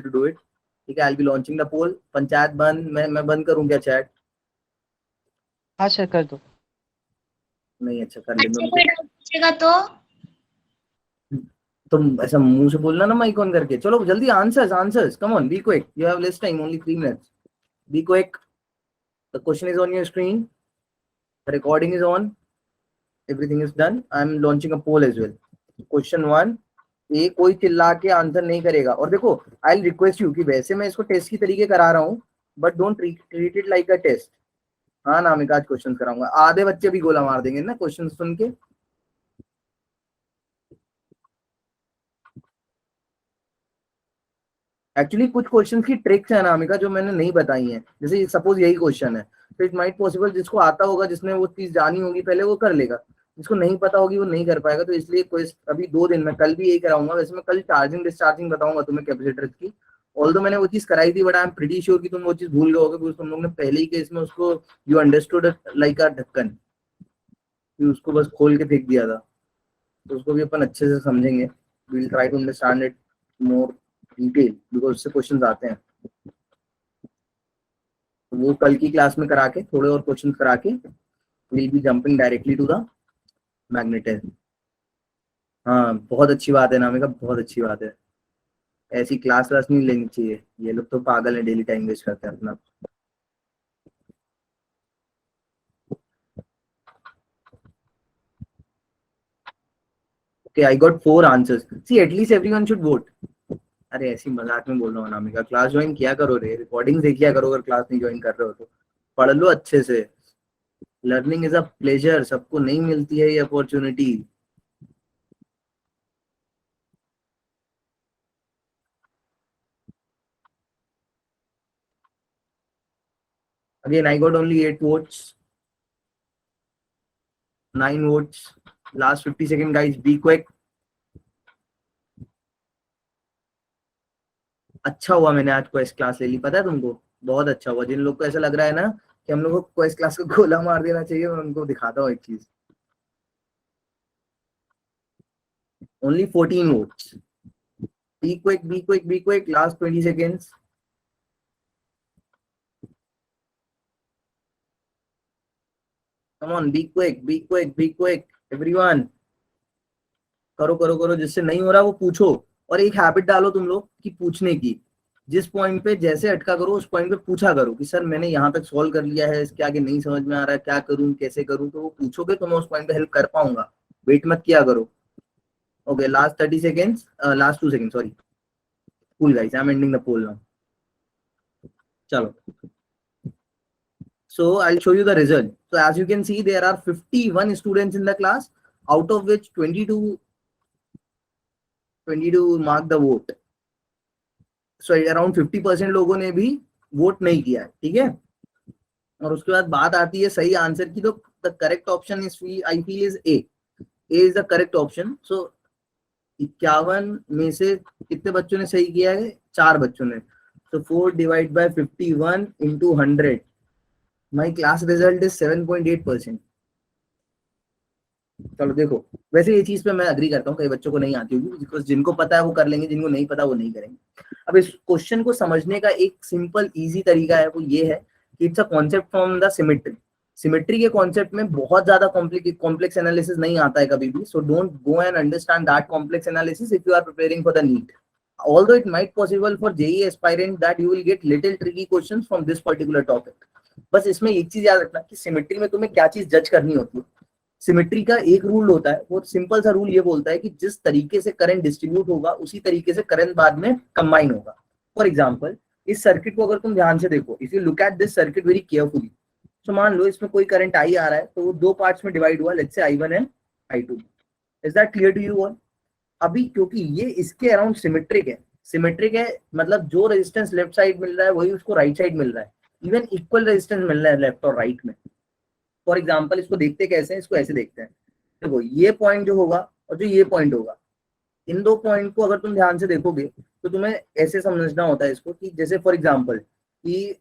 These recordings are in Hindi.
to do it. ठीक है, I'll be launching the poll. Panchayat बंद, मैं बंद करूँ क्या चैट? हाँ सर कर दो। नहीं, अच्छा कर ले। कोई डाउट पूछेगा तो तुम ऐसा मुंह से बोलना ना माइक ऑन करके। चलो जल्दी answers, come on, be quick, you have less time, only 3 minutes. Be quick. The question is on your screen. The recording is on. Everything is done. I'm launching a poll as well. Question 1. ये कोई चिल्ला के आंसर नहीं करेगा। और देखो, आई रिक्वेस्ट यू कि वैसे मैं इसको टेस्ट की तरीके करा रहा हूँ, but don't treat it like a test. हाँ नामिका, आज क्वेश्चन कराऊंगा। आधे बच्चे भी गोला मार देंगे ना क्वेश्चन सुन के। एक्चुअली कुछ क्वेश्चन की ट्रिक्स है नामिका जो मैंने नहीं बताई हैं। जैसे सपोज यही क्वेश्चन है, तो इट माइट पॉसिबल जिसको आता होगा, जिसने वो चीज जानी होगी पहले, वो कर लेगा। जिसको नहीं पता होगी वो नहीं कर पाएगा। तो इसलिए कोई अभी 2 दिन में, कल भी यही कराऊंगा। वैसे मैं कल चार्जिंग डिस्चार्जिंग बताऊंगा तुम्हें कैपेसिटर की। ऑल्दो मैंने वो चीज कराई थी, but I am pretty sure कि तुम वो चीज भूल गए होगे, बिकॉज तुम लोग ने पहले ही केस में उसको यू अंडरस्टूड लाइक अ ढक्कन, उसको बस खोल के फेंक दिया था। तो उसको भी अपन अच्छे से समझेंगे। We will try to understand it more detail, because उससे क्वेश्चंस आते हैं। तो वो कल की क्लास में करा के, थोड़े और क्वेश्चन करा के, will be jumping directly to the magnetism. हाँ बहुत अच्छी बात है नामिका, बहुत अच्छी बात है। ऐसी क्लास नहीं लेनी चाहिए। ये लोग तो पागल है, डेली टाइम वेस्ट करते हैं अपना। Okay, I got 4 answers. See, at least everyone should vote. अरे ऐसी मजाक में बोल रहा हूँ नामिका। क्लास ज्वाइन किया करो रे, रिकॉर्डिंग देखिया करो अगर क्लास नहीं ज्वाइन कर रहे हो तो। पढ़ लो अच्छे से। लर्निंग इज अ प्लेजर, सबको नहीं मिलती है ये opportunity. Again, I got only 8 votes. 9 votes. Last 50 seconds, guys. Be quick. अच्छा हुआ मैंने आज क्वेस्ट क्लास ले ली, पता है तुमको? बहुत अच्छा हुआ। जिन लोग को ऐसा लग रहा है ना कि हम लोग को क्वेस्ट क्लास को गोला मार देना चाहिए, मैं उनको दिखाता हूँ एक चीज। Only 14 votes. Be quick, be quick, be quick. Last 20 seconds. Come on, be quick, be quick, be quick. Everyone. करो करो करो, जिससे नहीं हो रहा वो पूछो। और एक हैबिट डालो तुम लोग कि पूछने की। जिस पॉइंट पे जैसे अटका करो, उस पॉइंट पे पूछा करो कि सर मैंने यहाँ तक सॉल्व कर लिया है, इसके आगे नहीं समझ में आ रहा है, क्या करूँ कैसे करूँ। तो वो पूछोगे तो मैं उस पॉइंट पे हेल्प कर पाऊंगा। वेट मत किया करो। Okay, last 30 seconds, last 2 seconds, sorry. Cool guys, I'm ending the poll now. चलो, so I'll show you the result. So as you can see, there are 51 students in the class, out of which 22 mark the vote. So around 50% लोगों ने भी वोट नहीं किया है, ठीक है। और उसके बाद बात आती है सही आंसर की। तो the correct option is, I feel, is A is the correct option. So 51 में से कितने बच्चों ने सही किया है? 4 बच्चों ने। So 4 divided by 51 into 100. My class result is 7.8%. चलो देखो, वैसे ये चीज पे मैं अग्री करता हूँ, कई बच्चों को नहीं आती होगी, बिकॉज जिनको पता है वो कर लेंगे, जिनको नहीं पता वो नहीं करेंगे। अब इस क्वेश्चन को समझने का एक सिंपल इजी तरीका है, वो ये है कि it's a concept from the symmetry. Symmetry के कॉन्सेप्ट में बहुत ज्यादा कॉम्प्लेक्स एनालिसिस नहीं आता है कभी भी। So don't go and understand that complex analysis if you are preparing for the NEET. Although it might possible for JEE aspirant that you will get little tricky questions from this particular topic. बस इसमें एक चीज याद रखना कि सिमेट्री में तुम्हें क्या चीज जज करनी होती है। सिमेट्री का एक रूल होता है, वो सिंपल सा रूल ये बोलता है कि जिस तरीके से करंट डिस्ट्रीब्यूट होगा उसी तरीके से करंट बाद में कंबाइन होगा। फॉर एग्जांपल, इस सर्किट को अगर तुम ध्यान से देखो, if you look at this circuit very carefully, तो मान लो इसमें कोई करंट आई आ रहा है, तो वो 2 पार्ट्स में डिवाइड हुआ, let's say I1 and I2। Is that clear to you all? अभी क्योंकि ये इसके अराउंड सिमेट्रिक है, मतलब जो रेजिस्टेंस लेफ्ट साइड मिल रहा है वही उसको राइट साइड मिल रहा है। इवन इक्वल रेजिस्टेंस मिल रहा है लेफ्ट और राइट में। फॉर एग्जांपल, इसको देखते कैसे हैं, इसको ऐसे देखते हैं। देखो, ये पॉइंट जो होगा और जो ये पॉइंट होगा, इन 2 पॉइंट को अगर तुम ध्यान से देखोगे तो तुम्हें ऐसे समझना होता है इसको कि जैसे फॉर एग्जांपल कि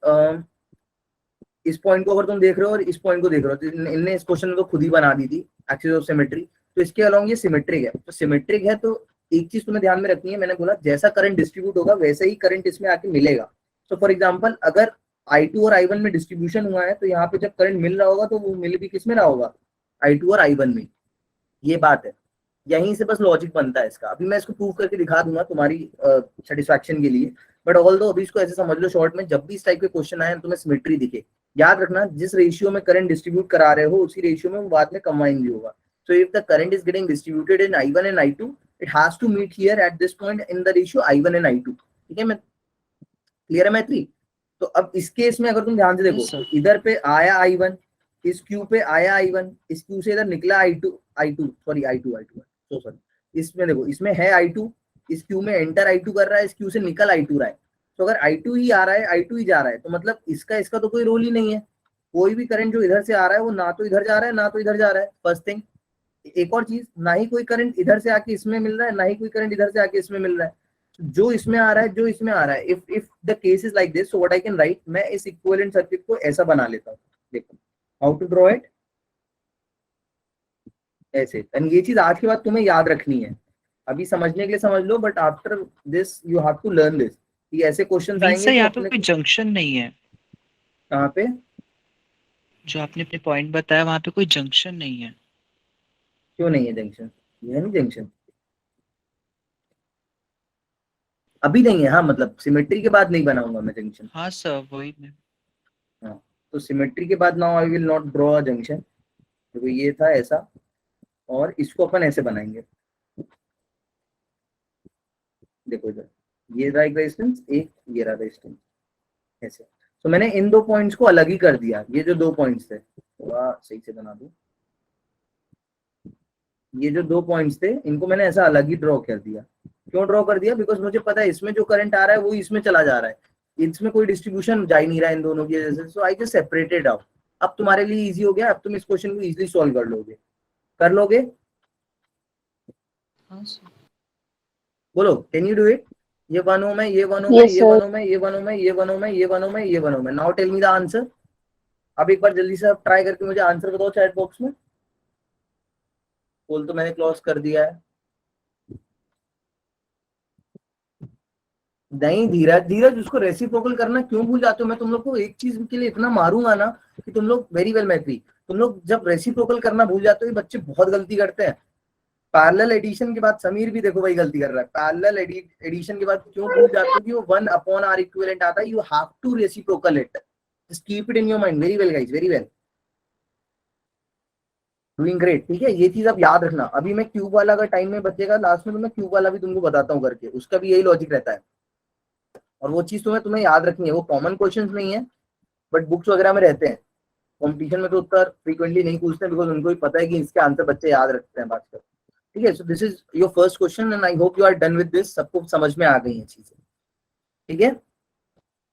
इस पॉइंट को अगर तुम देख रहे हो और इस पॉइंट को देख रहे हो, तो इनने इस क्वेश्चन को खुद ही बना दी थी एक्सिस ऑफ सिमेट्री। तो इसके अलोंग ये सिमेट्रिक है। तो सिमेट्रिक है तो एक चीज तुम्हें ध्यान में रखनी है, मैंने बोला जैसा करंट डिस्ट्रीब्यूट होगा वैसे ही करंट इसमें आके मिलेगा। तो फॉर एग्जाम्पल अगर I2 और I1 में डिस्ट्रीब्यूशन हुआ है तो यहाँ पे जब करंट मिल रहा होगा तो वो मिल भी किस में रहा होगा, I2 और I1 में। ये बात है, यहीं से बस लॉजिक बनता है इसका। अभी मैं इसको प्रूव करके दिखा दूंगा तुम्हारी सेटिस्फैक्शन के लिए, बट ऑल दो अभी इसको ऐसे समझ लो शॉर्ट में, जब भी इस टाइप के क्वेश्चन आए तुम्हें सिमेट्री दिखे, याद रखना जिस रेशियो में करंट डिस्ट्रीब्यूट करा रहे हो उसी रेशियो में वो बाद में कंबाइन भी होगा। So if the current is getting distributed in I1 and I2, it has to meet here at this point in the ratio I1 and I2। ठीक है, मैं क्लियर है मैत्री? तो अब इस केस में अगर तुम ध्यान से देखो यस सर। तो इधर पे आया I1, इस क्यू पे आया I1, इस क्यू से इधर निकला I2 सॉरी I2 तो सॉरी, इसमें देखो इसमें है I2, इस क्यू में एंटर I2 कर रहा है, इस क्यू से निकल I2 रहा है। तो अगर I2 ही आ रहा है, I2 ही जा रहा है, तो मतलब इसका इसका तो कोई रोल ही नहीं है। कोई भी करंट जो इधर से आ रहा है वो ना तो इधर जा रहा है ना तो इधर जा रहा है, फर्स्ट थिंग। एक और चीज, ना ही कोई करंट इधर से आके इसमें मिल रहा है, ना ही कोई करंट इधर से आके इसमें मिल रहा है। जो इसमें आ रहा है जो इसमें आ रहा है, if the case is like this, so what I can right, मैं इस इक्विवेलेंट सर्किट को ऐसा बना लेता हूँ। देखो हाउ टू ड्रॉ इट, ऐसे। एंड ये चीज आज के बाद तुम्हें याद रखनी है, अभी समझने के लिए समझ लो, but after this you have to learn this, कि ऐसे क्वेश्चंस मीन आएंगे सर तो यहाँ पे अपने कोई जंक्शन नहीं है, कहाँ पे, जो आपने अपने पॉइंट बताया वहां पे कोई जंक्शन नहीं है। क्यों नहीं है जंक्शन, ये नहीं जंक्शन, अभी नहीं है। हाँ मतलब सिमेट्री के बाद नहीं बनाऊंगा मैं जंक्शन। हाँ सर वही मैं। हाँ, तो सिमेट्री के बाद now I will not draw a junction. तो ये था ऐसा, और इसको अपन ऐसे बनाएंगे। देखो इधर ये रहा एक रेजिस्टेंस, एक ये रहा रेजिस्टेंस, ऐसे। तो मैंने इन दो पॉइंट्स को अलग ही कर दिया, ये जो दो पॉइंट्स थे, थोड़ा सही से बना दूं, ये जो दो पॉइंट्स थे इनको मैंने ऐसा अलग ही ड्रॉ कर दिया। क्यों ड्रॉ कर दिया, बिकॉज मुझे पता है इसमें जो करंट आ रहा है वो इसमें चला जा रहा है, इसमें कोई डिस्ट्रीब्यूशन जा ही नहीं रहा है इन दोनों की वजह से, सो आई जस्ट सेपरेटेड आउट। अब तुम्हारे लिए इजी हो गया, अब तुम इस क्वेश्चन को इजीली सॉल्व कर लोगे, कर लोगे? हाँ सर। बोलो कैन यू डू इट? ये वन ओम है, ये वन ओम है, Yes, ये sir. वन ओम है, ये वन ओम है, ये वन ओम है, ये वन ओम है, ये वन ओम है। Now tell me the answer. अब एक बार जल्दी से आप ट्राई करके मुझे आंसर बताओ चैट बॉक्स में। पोल तो मैंने क्लोज कर दिया है। नहीं धीरज, धीरज उसको रेसिप्रोकल करना क्यों भूल जाते हो? मैं तुम लोग को एक चीज के लिए इतना मारूंगा ना कि तुम लोग वेरी वेल मैत्री, तुम लोग जब रेसिप्रोकल करना भूल जाते हो, ये बच्चे बहुत गलती करते हैं। पैरेलल एडिशन के बाद समीर भी देखो वही गलती कर रहा है, पैरेलल एडिशन के बाद क्यों भूल जाते हो कि वो 1/r इक्विवेलेंट आता है, you have to reciprocal it, just keep it in your mind. Very well guys, very well, doing great. ठीक है, ये चीज आप याद रखना। अभी मैं क्यूब वाला अगर टाइम में बचेगा लास्ट में तो मैं क्यूब वाला भी तुमको बताता हूँ करके, उसका भी यही लॉजिक रहता है। और वो चीज तुम्हें तुम्हें याद रखनी है, वो कॉमन क्वेश्चंस नहीं है बट बुक्स वगैरह में रहते हैं। कॉम्पिटिशन में तो उत्तर फ्रीक्वेंटली नहीं पूछते बिकॉज उनको भी पता है कि इसके आंसर बच्चे याद रखते हैं बात कर। ठीक है, so this is your first question and I hope you are done with this, सबको समझ में आ गई है चीजें। ठीक है,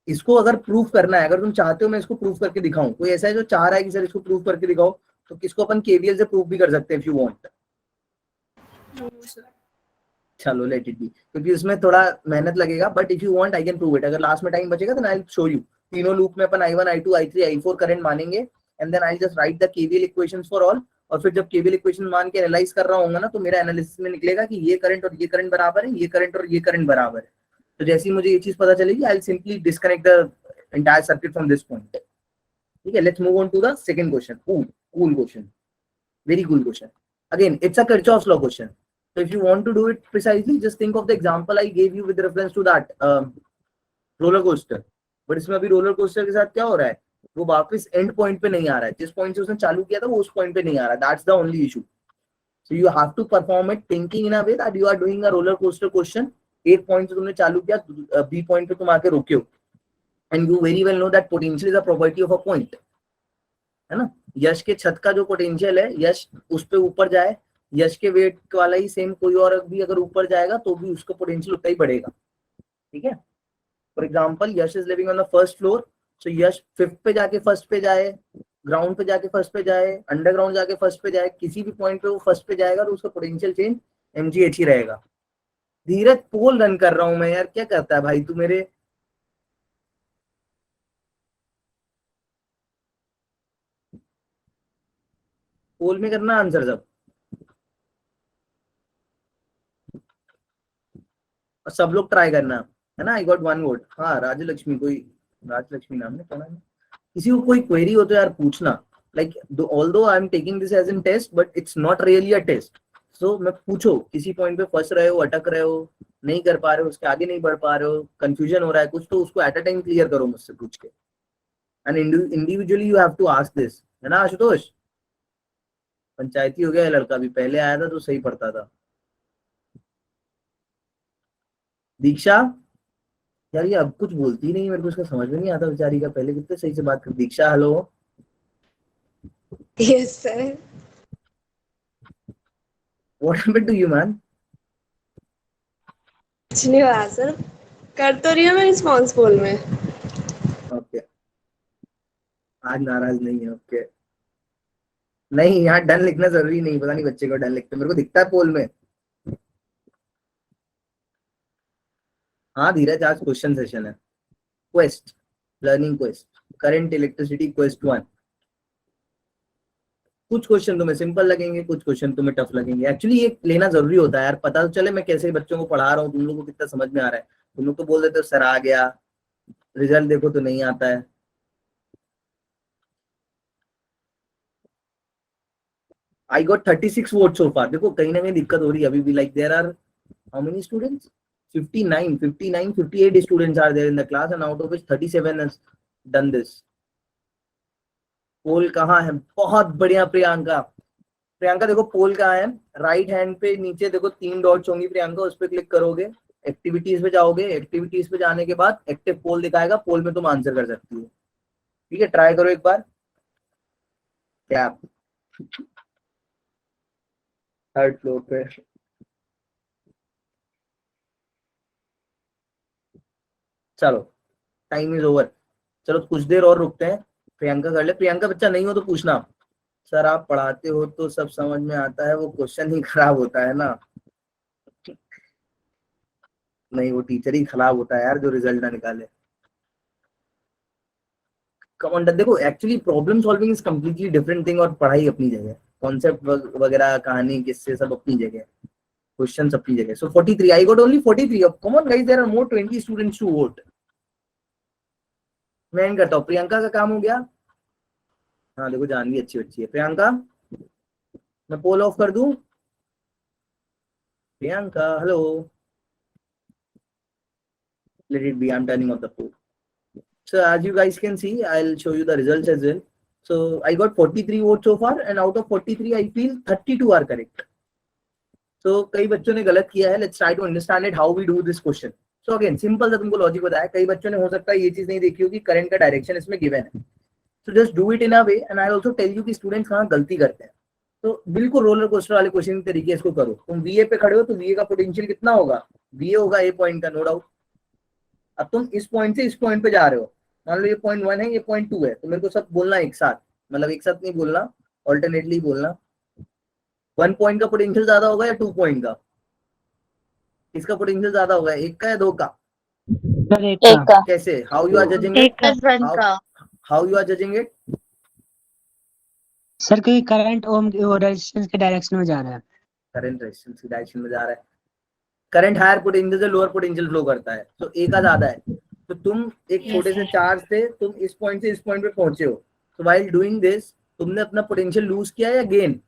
इसको अगर प्रूफ करना है, अगर तुम चाहते हो मैं इसको प्रूफ करके दिखाऊं, कोई ऐसा है जो चाह रहा है कि सर इसको प्रूफ करके दिखाओ, तो किसको अपन केवीएल से प्रूफ भी कर सकते हैं इफ यू वांट। चलो लेट इट बी, क्योंकि उसमें थोड़ा मेहनत लगेगा, but if you want I can prove it. अगर लास्ट में टाइम बचेगा तो आई विल शो यू। तीनों लूप में अपन I1 I2 I3 I4 current मानेंगे and then I just write the KVL equations for all. और फिर जब केवीएल इक्वेशन मान के एनालाइज कर रहा हूँ ना, तो मेरा एनालिसिस में निकलेगा कि ये करंट और ये करंट बराबर है, ये करंट और ये करंट बराबर है। तो जैसे ही मुझे ये चीज पता चलेगी I will simply disconnect the entire circuit from this point. ठीक है, let's move on to the second question. Cool question, very cool question. Again, it's a Kirchhoff's law question. So if you want to do it precisely, just think of the example I gave you with reference to that roller coaster. But इसमें अभी roller coaster के साथ क्या हो रहा है, वो वापस end point पे नहीं आ रहा है, जिस point से उसने चालू किया था वो उस point पे नहीं आ रहा है। That's the only issue. So you have to perform it thinking in a way that you are doing a roller coaster question. एक point से तुमने चालू किया, B point पे तुम आके रुके हो, and you very well know that potential is a property of a point. है ना? यश के छत का जो पोटेंशियल है, यश उस पे ऊपर जाए, यश के वेट वाला ही सेम कोई और भी अगर ऊपर जाएगा तो भी उसका पोटेंशियल उतना ही बढ़ेगा। ठीक है, for example Yash is living on the first floor, so Yash fifth पे जाके फर्स्ट पे जाए, ग्राउंड पे जाके फर्स्ट पे जाए, अंडरग्राउंड जाके फर्स्ट पे जाए, किसी भी पॉइंट पे वो फर्स्ट पे जाएगा तो उसका पोटेंशियल चेंज mgh ही रहेगा। धीरज पोल रन कर रहा हूं मैं यार, क्या करता है भाई तू मेरे? पोल में करना आंसर सब। और सब लोग ट्राई करना, है ना। I got 1 vote. हाँ, राजलक्ष्मी, कोई राजलक्ष्मी नाम है, कौन है? किसी को कोई क्वेरी हो तो यार पूछना। Like although I am taking this as an test, but it's not really a test. So मैं पूछो, किसी पॉइंट पे फंस रहे हो, अटक रहे हो, नहीं कर पा रहे हो, उसके आगे नहीं बढ़ पा रहे हो, कंफ्यूजन हो रहा है कुछ, तो उसको एट अ टाइम क्लियर करो मुझसे पूछ के। And individually you have to ask this, है ना आशुतोष? पंचायती हो गया है लड़का, भी पहले आया था तो सही पढ़ता था। दीक्षा, यार ये अब कुछ बोलती नहीं, मेरे को उसका समझ में नहीं आता बेचारी का। पहले कितने सही से बात कर। Diksha, hello. Yes, sir. What happened to you man? कुछ नहीं हुआ सर, कर तो रही हूँ मैं रिस्पॉन्स कॉल में। ओके, आज नाराज नहीं है। ओके, नहीं यहाँ डन लिखना जरूरी नहीं, पता नहीं बच्चे को डन लिखते, मेरे को दिखता है पोल में। हाँ धीरज, आज क्वेश्चन सेशन है। Quest, learning quest, current electricity quest 1। कुछ क्वेश्चन तुम्हें सिंपल लगेंगे, कुछ क्वेश्चन तुम्हें टफ लगेंगे। एक्चुअली ये लेना जरूरी होता है यार, पता तो चले मैं कैसे बच्चों को पढ़ा रहा हूँ, तुम लोग को कितना समझ में आ रहा है। तुम लोग तो बोल देते हो सर आ गया, रिजल्ट देखो तो नहीं आता है। आई गॉट 36 वोट सो फार। देखो कहीं ना कहीं दिक्कत हो रही है अभी भी। Like there are how many students? 58 students are there in the class, and out of which 37 has done this. Poll कहाँ है? बहुत बढ़िया प्रियंका। प्रियंका देखो पोल कहाँ है, राइट हैंड पे नीचे देखो 3 डॉट्स होंगी प्रियंका, उस पर क्लिक करोगे, एक्टिविटीज पे जाओगे, एक्टिविटीज पे जाने के बाद एक्टिव पोल दिखाएगा, पोल में तुम आंसर कर सकती हो। ठीक है, ट्राई करो एक बार। क्या थर्ड फ्लोर पे? चलो टाइम इज ओवर। चलो कुछ देर और रुकते हैं, प्रियंका कर ले। प्रियंका बच्चा नहीं हो तो पूछना। सर आप पढ़ाते हो तो सब समझ में आता है, वो क्वेश्चन ही खराब होता है ना। नहीं, वो टीचर ही खराब होता है यार जो रिजल्ट ना निकाले। कम देखो, actually problem solving is completely different thing, और पढ़ाई अपनी जगह, कॉन्सेप्ट वगैरह, कहानी, किससे, सब अपनी जगह, क्वेश्चन अपनी जगह। So 43, I got only 43। Come on guys, there are more 20 students to vote. मैं एंड करता हूँ। प्रियंका का काम हो गया। हाँ देखो, जानवी अच्छी बच्ची है प्रियंका। मैं पोल ऑफ कर दूं? Priyanka hello, let it be, I'm turning off the poll. So as you guys can see, I'll show you the results as well. So I got 43 votes so far, and out of 43 I feel 32 are correct. So कई बच्चों ने गलत किया है। Let's try to understand it how we do this question. So again simple सा तुमको लॉजिक बताया। कई बच्चों ने हो सकता है ये चीज नहीं देखी होगी, करंट का डायरेक्शन इसमें गिवन है। So just do it in a way, and I'll also tell you कि स्टूडेंट्स कहाँ गलती करते हैं। तो बिल्कुल रोलर कोस्टर वाले क्वेश्चन के तरीके इसको करो। तुम VA पे खड़े हो तो VA का पोटेंशियल कितना होगा? VA होगा A पॉइंट का, नो डाउट। अब तुम इस पॉइंट से इस पॉइंट पे जा रहे हो, मान लो ये पॉइंट 1 है, ये पॉइंट 2 है, तो मेरे को सब बोलना एक साथ, मतलब एक साथ नहीं बोलना, ऑल्टरनेटली बोलना। 1 पॉइंट का पोटेंशियल ज्यादा होगा या 2 पॉइंट का? इसका पोटेंशियल ज्यादा होगा, 1 का या 2 का? सर एक का। कैसे? How you are judging it? How you are judging it? Sir क्योंकि करंट ओम रेजिस्टेंस के डायरेक्शन में जा रहा है। करंट रेजिस्टेंस की डायरेक्शन में जा रहा है। करंट हायर पोटेंशियल से लोअर पोटेंशियल फ्लो करता है, तो ए का ज्यादा है। तो तुम एक छोटे से चार्ज से तुम इस पॉइंट से इस पॉइंट पे पहुंचे हो, तो व्हाइल डूइंग दिस तुमने अपना पोटेंशियल लूज किया या गेन?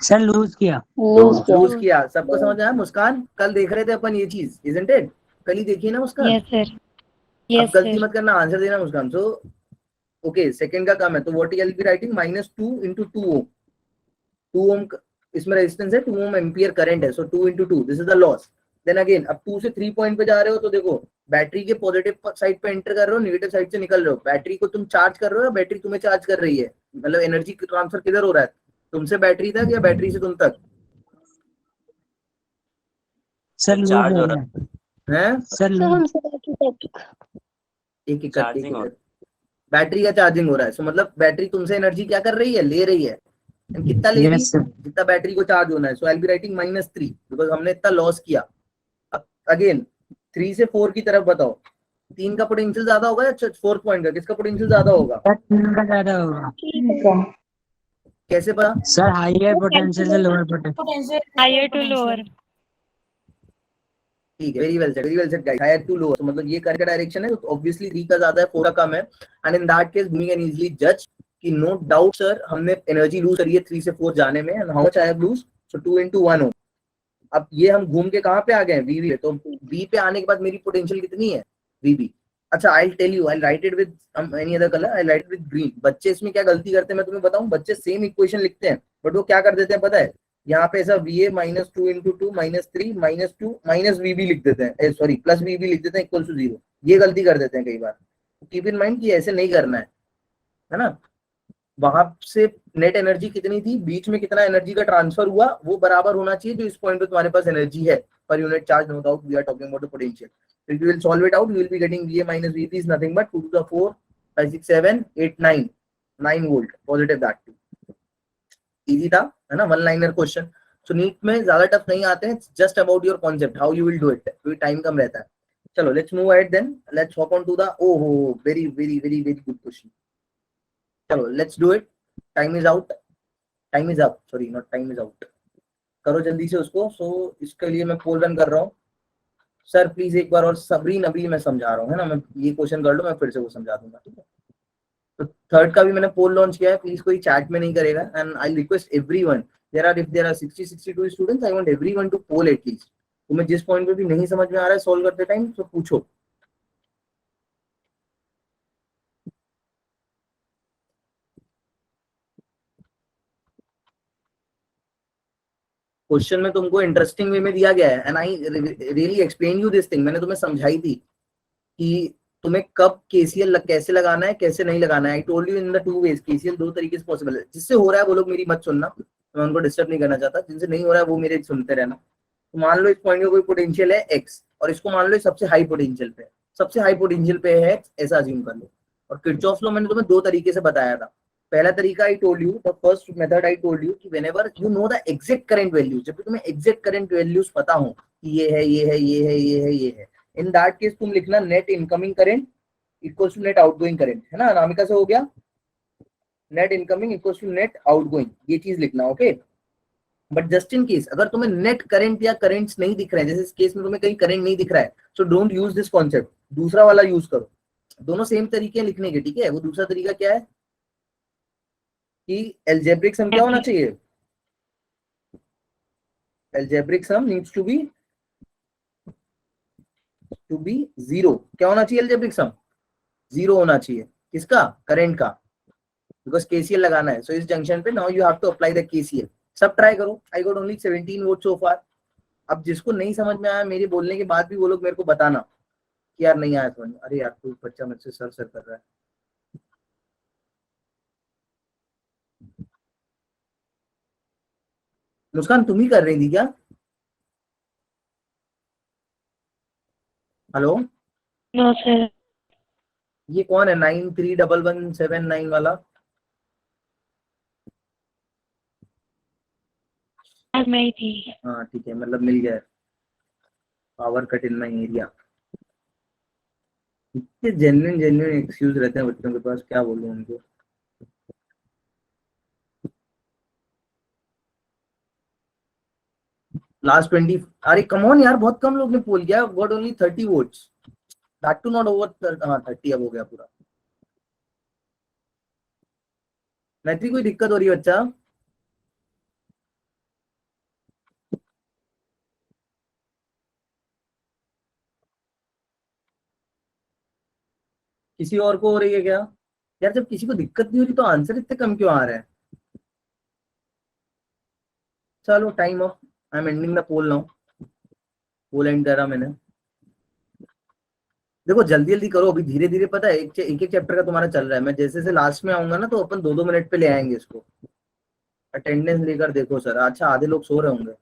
सर लूज किया। लूज किया। सबको समझ आया? मुस्कान, कल देख रहे थे अपन ये चीज, इजंट इट? कल ही देखी ना मुस्कान? यस सर, अब यस गलती सर। मत करना, आंसर देना मुस्कान। सो ओके, सेकंड का कम है तो what will be writing -2 into 2 ohm. 2 ohm इसमें रेजिस्टेंस है, 2 ओम एम्पियर करंट है, so 2 into 2 this is the loss. Then again अब 2 से 3 पॉइंट पे जा रहे हो, तो देखो बैटरी के पॉजिटिव साइड पे एंटर कर रहे हो, नेगेटिव साइड से निकल रहे हो। बैटरी को तुम चार्ज कर रहे हो या बैटरी तुम्हें चार्ज कर रही है? मतलब एनर्जी ट्रांसफर किधर हो रहा है, तुमसे बैटरी तक या बैटरी से तुम तक? सर लूज हो रहा है सर एक एक करके बैटरी का चार्जिंग हो रहा है। सो मतलब बैटरी तुमसे एनर्जी क्या कर रही है? ले रही है। एंड कितना लेगी? जितना बैटरी को चार्ज होना है। So I will be writing -3 because हमने इतना लॉस किया। अब अगेन 3 से 4 की तरफ बताओ, 3 का पोटेंशियल ज्यादा होगा या 4 पॉइंट का? किसका पोटेंशियल ज्यादा होगा? 3 का ज्यादा होगा। कैसे पता? सर हायर पोटेंशियल से lower potential. Higher to lower. ठीक है, very well said guys, higher to lower, तो मतलब ये करेक्ट डायरेक्शन है, तो ऑब्वियसली 3 का ज्यादा है, 4 का कम है, and in that case we can easily जज कि नो डाउट सर हमने एनर्जी लूज करी है 3 से 4 जाने में, and how much I have lose, so 2 into 1 हो। अब ये हम घूम के कहाँ पे आ गए हैं, वीवी पे, तो वी पे आने के बाद मेरी पोटेंशियल कितनी है, वीबी। अच्छा, I tell you, I write it with any other colour, I write with green. बच्चे इसमें क्या गलती करते हैं मैं तुम्हें बताऊं, बच्चे सेम इक्वेशन लिखते हैं, बट वो क्या कर देते हैं पता है, यहाँ पे ऐसा VA -2 into 2 -3 -2 -VB लिख देते हैं, सॉरी प्लस VB लिख देते हैं इक्वल टू 0। ये गलती कर देते हैं कई बार, कीप इन माइंड कि ऐसे नहीं करना है ना। वहां से नेट एनर्जी कितनी थी, बीच में कितना एनर्जी का ट्रांसफर हुआ, वो बराबर होना चाहिए जो इस पॉइंट पे तुम्हारे पास एनर्जी है पर unit charge, no doubt we are talking about the potential. If you will solve it out, you will be getting VA minus VB is nothing but 2 to the 4, 5, 6, 7, 8, 9, 9 volt positive that too। Easy था, है ना, one liner question. So NEET में ज्यादा टफ नहीं आते हैं, just about your concept, how you will do it, क्योंकि टाइम कम रहता है। चलो let's move ahead then, let's hop on to the, ओहो very very very very good question. चलो let's do it, time is out, time is up, sorry not time is out, करो जल्दी से उसको। सो इसके लिए मैं पोल रन कर रहा हूँ, सर प्लीज एक बार और सबरीन, अभी मैं समझा रहा हूँ, है ना, मैं ये क्वेश्चन कर लो, मैं फिर से वो समझा दूंगा, ठीक है। तो थर्ड का भी मैंने पोल लॉन्च किया है, प्लीज कोई चैट में नहीं करेगा, and I request everyone, if there are 60-62 students, I want everyone to poll at least. तुम्हें जिस पॉइंट पे भी नहीं समझ में आ रहा है सॉल्व करते टाइम, तो पूछो। क्वेश्चन में तुमको इंटरेस्टिंग वे में दिया गया है, and I really explain you this thing, मैंने तुम्हें समझाई थी कि तुम्हें कब केसीएल कैसे लगाना है, कैसे नहीं लगाना है। आई told you in the 2 ways, KCL 2 तरीके से पॉसिबल है। जिससे हो रहा है वो लोग मेरी मत सुनना, मैं उनको डिस्टर्ब नहीं करना चाहता, जिनसे नहीं हो रहा है वो मेरे सुनते रहना। तो मान लो इस पॉइंट में कोई पोटेंशियल है x, और इसको मान लो सबसे हाई पोटेंशियल पे, सबसे हाई पोटेंशियल पे है x, ऐसा अज्यूम कर लो। और किरचॉफ लॉ मैंने तुम्हें 2 तरीके से बताया था। पहला तरीका I told you, the first method I told you कि whenever you know the exact current values, जब भी तुम्हें एग्जैक्ट करंट वैल्यूज पता हो कि ये है ये है ये है ये है ये है, इन दैट केस तुम लिखना net incoming current equals to net outgoing current, है ना, अनामिका से हो गया, net incoming equals to net outgoing, ये चीज लिखना, okay. But just in case अगर तुम्हें नेट करंट या करंट्स नहीं दिख रहे हैं, जैसे इस केस में तुम्हें कहीं करंट नहीं दिख रहा है, so don't use this concept, दूसरा वाला यूज करो। दोनों सेम तरीके हैं लिखने के, ठीक है। वो दूसरा तरीका क्या है कि एल्जेब्रिक सम क्या होना चाहिए, algebraic sum needs to be 0। क्या होना चाहिए, एल्जेब्रिक सम 0 होना चाहिए, किसका, करंट का, बिकॉज केसीएल लगाना है। सो इस जंक्शन पे now you have to apply the KCL. सब ट्राई करो, I got only 17 vote so far. अब जिसको नहीं समझ में आया मेरे बोलने के बाद भी, वो लोग मेरे को बताना कि यार नहीं आया समझ। अरे यार कोई बच्चा मुझसे सर सर कर रहा है। मुस्कान तुम ही कर रही थी क्या, हेलो। No sir. ये कौन है 931179 वाला, मैं ही थी। हाँ ठीक है, मतलब मिल गया, power cut in my area. इतने जेन्युइन एक्सक्यूज रहते हैं बच्चों के पास, क्या बोलूं उनको। लास्ट 20, अरे कम ऑन यार, बहुत कम लोग ने पोल किया, got only 30 votes, that to not over, हाँ 30 अब हो गया पूरा। मैत्री कोई दिक्कत हो रही है बच्चा, किसी और को हो रही है क्या यार, जब किसी को दिक्कत नहीं हो रही तो आंसर इतने कम क्यों आ रहे हैं। चलो time off, I am ending the poll now, poll end करा मैंने। देखो जल्दी जल्दी करो, अभी धीरे धीरे, पता है एक एक चैप्टर का तुम्हारा चल रहा है, मैं जैसे जैसे लास्ट में आऊंगा ना तो अपन 2-2 मिनट पे ले आएंगे इसको। अटेंडेंस लेकर देखो सर, अच्छा आधे लोग सो रहे होंगे।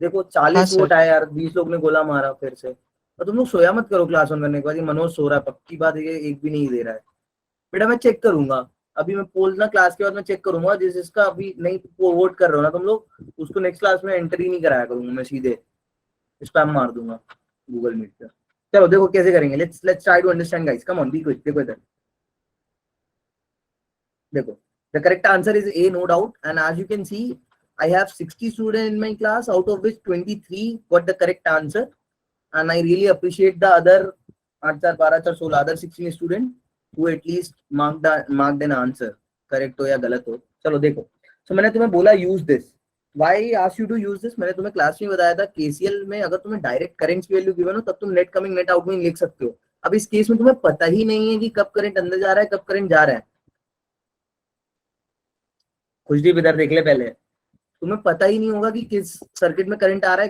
देखो 40 वोट आए यार, 20 लोग ने गोला मारा फिर से। और तुम लोग सोया मत करो क्लास ऑन करने के बाद, ये मनोज सो रहा है पक्की बात, ये एक भी नहीं दे रहा है। बेटा मैं चेक करूंगा, अभी मैं पोल ना क्लास के बाद मैं चेक करूंगा, जिसका अभी नहीं वोट कर रहे हो ना तुम लोग, उसको नेक्स्ट क्लास में एंट्री नहीं कराया करूंगा, मैं सीधे स्पैम मार दूंगा गूगल मीट पे। चलो देखो कैसे करेंगे, let's try to understand guys, come on be quick. देखो इधर देखो, the correct answer is A, no doubt, and as you can see I have 60 students in my class, out of which 23 got the correct answer, and I really appreciate the other 8 4 12 4 16 other 16 student who at least marked an answer, correct हो या गलत हो. चलो देखो, so मैंने तुम्हें बोला use this. Why I asked you to use this? मैंने तुम्हें क्लास में बताया था KCL में अगर तुम्हें डायरेक्ट करंट की वैल्यू गिवन हो तब तुम नेट कमिंग नेट आउटगोइंग लिख सकते हो. अब इस केस में तुम्हें पता ही नहीं है कि कब करंट अंदर जा रहा है कब करंट जा रहा है. खुशदीप इधर देख ले पहले. तुम्हें पता ही नहीं होगा कि किस सर्किट में करंट आ रहा है,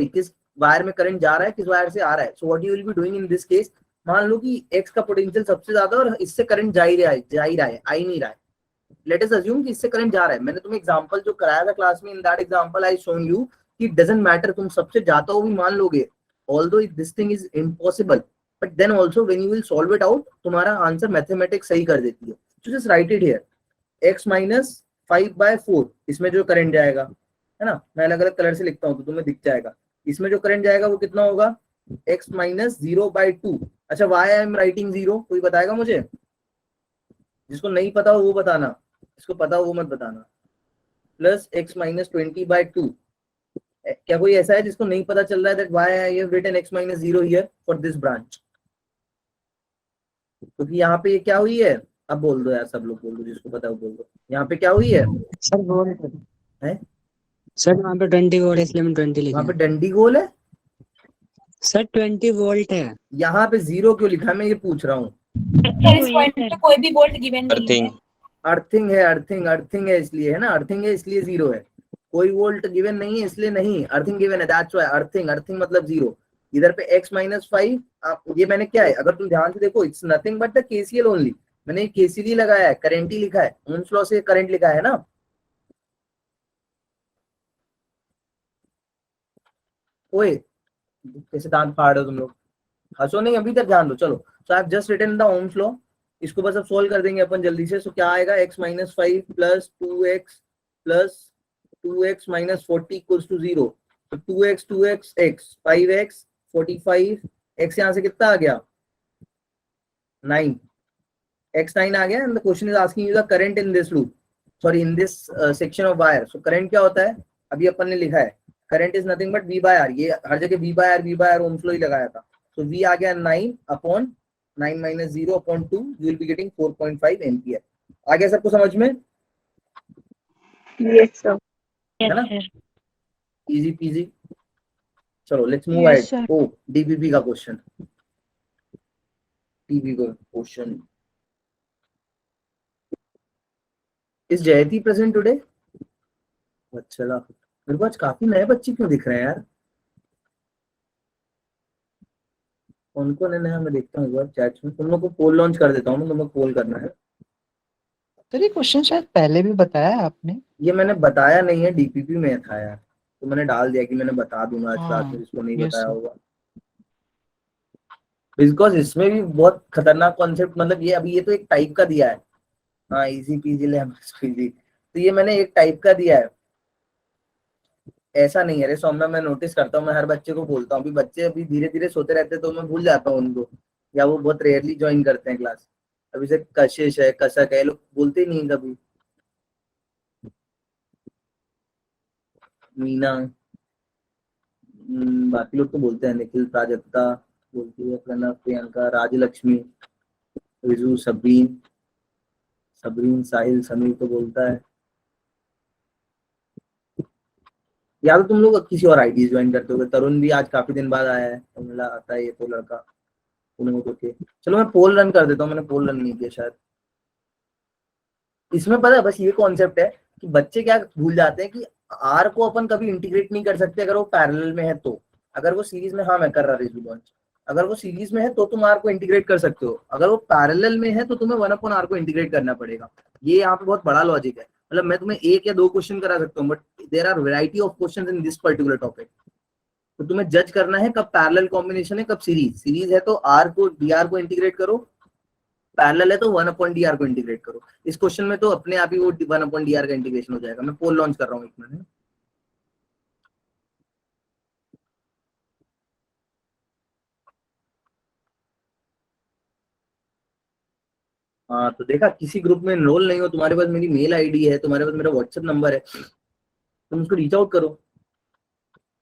किस वायर में करंट जा रहा है, किस वायर से आ रहा है. सो what you will be doing in this case, मान लो कि एक्स का पोटेंशियल सबसे ज्यादा और इससे करंट जा ही रहा है, आ ही नहीं रहा है. लेट अस अज्यूम कि इससे करंट जा रहा है. मैंने तुम्हें एग्जांपल जो कराया था क्लास में, in that example I shown you कि इट डजंट मैटर, तुम सबसे जाता हो भी मान लोगे, although this thing is impossible, but then also when you will solve it out तुम्हारा आंसर मैथमेटिक्स सही कर देती है. So just write it here, x minus 5/4 इसमें जो करंट जाएगा, है ना, मैं अलग अलग कलर से लिखता हूँ तो तुम्हें दिख जाएगा. इसमें जो करंट जाएगा वो कितना होगा, x माइनस 0/2. अच्छा, वाई आई एम राइटिंग 0, कोई बताएगा मुझे? जिसको नहीं पता हो वो बताना, जिसको पता हो वो मत बताना. Plus x minus 20/2. क्या कोई ऐसा है जिसको नहीं पता चल रहा है that why I have written x minus 0 here for this branch? क्योंकि यहाँ पे ये क्या हुई है, अब बोल दो यार, सब लोग बोल दो, जिसको पता है वो बोल दो. यहाँ पे क्या हुई है सर वोल्ट है? सर वहाँ पे 20 वोल्ट है इसलिए हम 20 लिखे वहाँ पे हैं. डंडी गोल है, सर 20 वोल्ट है. यहाँ पे 0 क्यों लिखा है मैं ये पूछ रहा हूँ. इस पॉइंट पे कोई भी वोल्ट गिवन नहीं है. अर्थिंग है, अर्थिंग है इसलिए, है ना, अर्थिंग है इसलिए 0 है. कोई वोल्ट गिवन नहीं है इसलिए नहीं, अर्थिंग गिवन है, दैट्स व्हाई अर्थिंग मतलब 0. इधर पे x माइनस 5, ये मैंने क्या है, अगर तुम ध्यान से देखो, it's nothing but the KCL only. मैंने KCL लगाया है, करंट ही लिखा है, ओम्स लॉ से करंट लिखा है ना. ओए कैसे दांत फाड़ हो तुम लोग, हंसो नहीं, अभी तक ध्यान दो. चलो, so I have just written the Ohm's law. इसको बस अब सोल्व कर देंगे अपन जल्दी से. सो क्या आएगा, x minus 5 plus 2x minus 40 equals to 0. तो 2x x 5x 45, x यहाँ से कितना आ गया 9, x 9 आ गया. And the question is asking you the current in this loop, sorry in this section of wire. So current क्या होता है, अभी अपन ने लिखा है, current is nothing but V/R. ये हर जगह V/R ओम्स लॉ ही लगाया था. सो V आ गया 9 minus 0 upon 2, you will be getting 4.5 ampere. आ गया सबको समझ में? Yes, sir. है ना, Yes, sir. Easy peasy. चलो let's move Yes, ahead. sir. Oh DBB का क्वेश्चन, टीबी का question. Is Jayati present today? अच्छा, मेरे को आज काफी नए बच्चे क्यों दिख रहे हैं यार, कौन कौन है नया, मैं देखता हूँ एक बार चैट में. तुम लोग को पोल लॉन्च कर देता हूँ, तुम लोग पोल करना है. तो ये क्वेश्चन शायद पहले भी बताया है आपने. ये मैंने बताया नहीं है, डीपीपी में था यार, तो मैंने डाल दिया कि मैंने बता दूंगा आज क्लास में, जिसको नहीं yes, बताया sir. होगा. बिकॉज इसमें भी बहुत खतरनाक कॉन्सेप्ट, मतलब ये अभी ये तो एक टाइप का दिया है. हाँ, इजी पीजी ले इजी. तो ये मैंने एक टाइप का दिया है, ऐसा नहीं है रे सौम्या. मैं नोटिस करता हूँ, मैं हर बच्चे को बोलता हूँ, अभी बच्चे अभी धीरे धीरे सोते रहते हैं तो मैं भूल जाता हूँ उनको, या वो बहुत रेयरली ज्वाइन करते हैं क्लास. अभी से कशिश है, कसक है, लोग बोलते ही नहीं कभी. मीना, बाकी लोग तो बोलते हैं, निखिल, प्राजक्ता बोलती है, प्रणव, प्रियंका, राजलक्ष्मी, रिजू, सबरीन, साहिल, समीर तो बोलता है. या तो तुम लोग किसी और आईडी ज्वाइन करते हो. तरुण भी आज काफी दिन बाद आया है, तो मिला आता है ये तो लड़का. के चलो मैं पोल रन कर देता हूँ, मैंने पोल रन नहीं किया शायद. इसमें पता है बस ये कॉन्सेप्ट है कि बच्चे क्या भूल जाते हैं कि आर को अपन कभी इंटीग्रेट नहीं कर सकते अगर वो पैरेलल में है तो. अगर वो सीरीज में, हाँ मैं कर रहा रिजू लॉन्च, अगर वो सीरीज में है तो तुम आर को इंटीग्रेट कर सकते हो. अगर वो पैरेलल में है तो तुम्हें 1/r को इंटीग्रेट करना पड़ेगा. ये यहाँ पे बहुत बड़ा लॉजिक है. मतलब मैं तुम्हें 1 या 2 क्वेश्चन करा सकता हूँ, but there are variety of questions in this particular topic. तो तुम्हें जज करना है कब पैरेलल कॉम्बिनेशन है, कब सीरीज है तो आर को dr को इंटीग्रेट करो, पैरेलल है तो 1/dr को इंटीग्रेट करो. इस क्वेश्चन में तो अपने आप ही वो 1/dr का इंटीग्रेशन हो जाएगा. मैं पोल लॉन्च कर रहा हूँ, एक मिनट. हाँ, तो देखा, किसी ग्रुप में एनरोल नहीं हो, तुम्हारे पास मेरी मेल आईडी है, तुम्हारे पास मेरा व्हाट्सएप नंबर है, तुम उसको रीच आउट करो.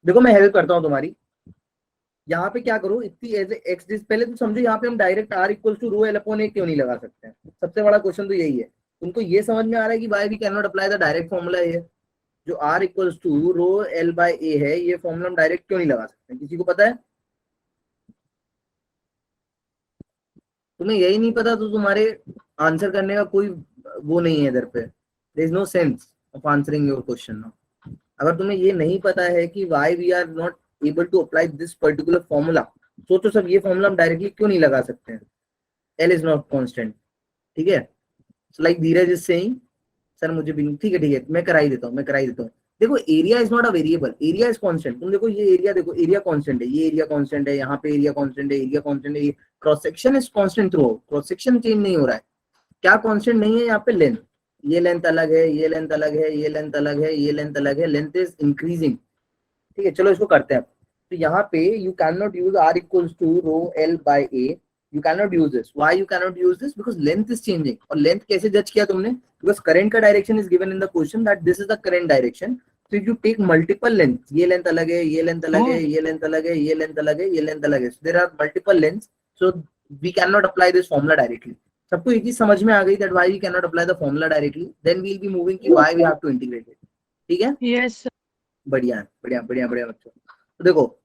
देखो मैं हेल्प करता हूँ तुम्हारी. यहाँ पे क्या करो, इतनी एज एक्स डिस, पहले तो समझो यहाँ पे हम direct r equal to rho L upon A क्यों नहीं लगा सकते हैं। सबसे बड़ा क्वेश्चन तो यही है। उनको ये समझ में आ रहा है कि why we can not apply the direct formula है, जो r equals to rho L by A है, ये फॉर्मूला हम डायरेक्ट क्यों नहीं लगा सकते? किसी को पता है? तुम्हें यही नहीं पता तो तुम्हारे आंसर करने का कोई वो नहीं है इधर पे, there is no sense of answering your question now. अगर तुम्हें ये नहीं पता है कि why we are not able to apply this particular formula, सोचो सब ये फॉर्मूला हम डायरेक्टली क्यों नहीं लगा सकते हैं? एल इज नॉट कांस्टेंट, ठीक है। Like Dheeraj is saying sir मुझे भी ठीक है मैं कराई देता हूँ। देखो area is not a variable, area is constant. तुम देखो ये एरिया, देखो एरिया कांस्टेंट है, ये एरिया कांस्टेंट है, यहाँ पे एरिया कांस्टेंट है, एरिया कांस्टेंट है, ये cross section is constant through, cross section change नहीं हो रहा है। क्या कांस्टेंट नहीं है यहाँ पे? लेंथ। ये लेंथ अलग है, ये लेंथ अलग है, ये लेंथ अलग है, ये लेंथ अलग है, लेंथ इज इंक्रीजिंग, ठीक है। चलो इसको करते हैं। तो यहाँ पे you can not use r equals to rho L by A, you cannot use this. Why you cannot use this? Because length is changing. और length कैसे जज किया तुमने? Because current का direction is given in the question that this is the current direction. So if you take multiple lengths, ये length अलग है, ये length अलग है, ये length अलग है, ये length अलग है, ये length अलग है. So there are multiple lengths. So we cannot apply this formula directly. सबको एक चीज समझ में आ गई that why we cannot apply the formula directly. Then we'll be moving कि why we have to integrate it. ठीक है? Yes. बढ़िया बढ़िया बढ़िया बढ़िया बच्चों। तो देखो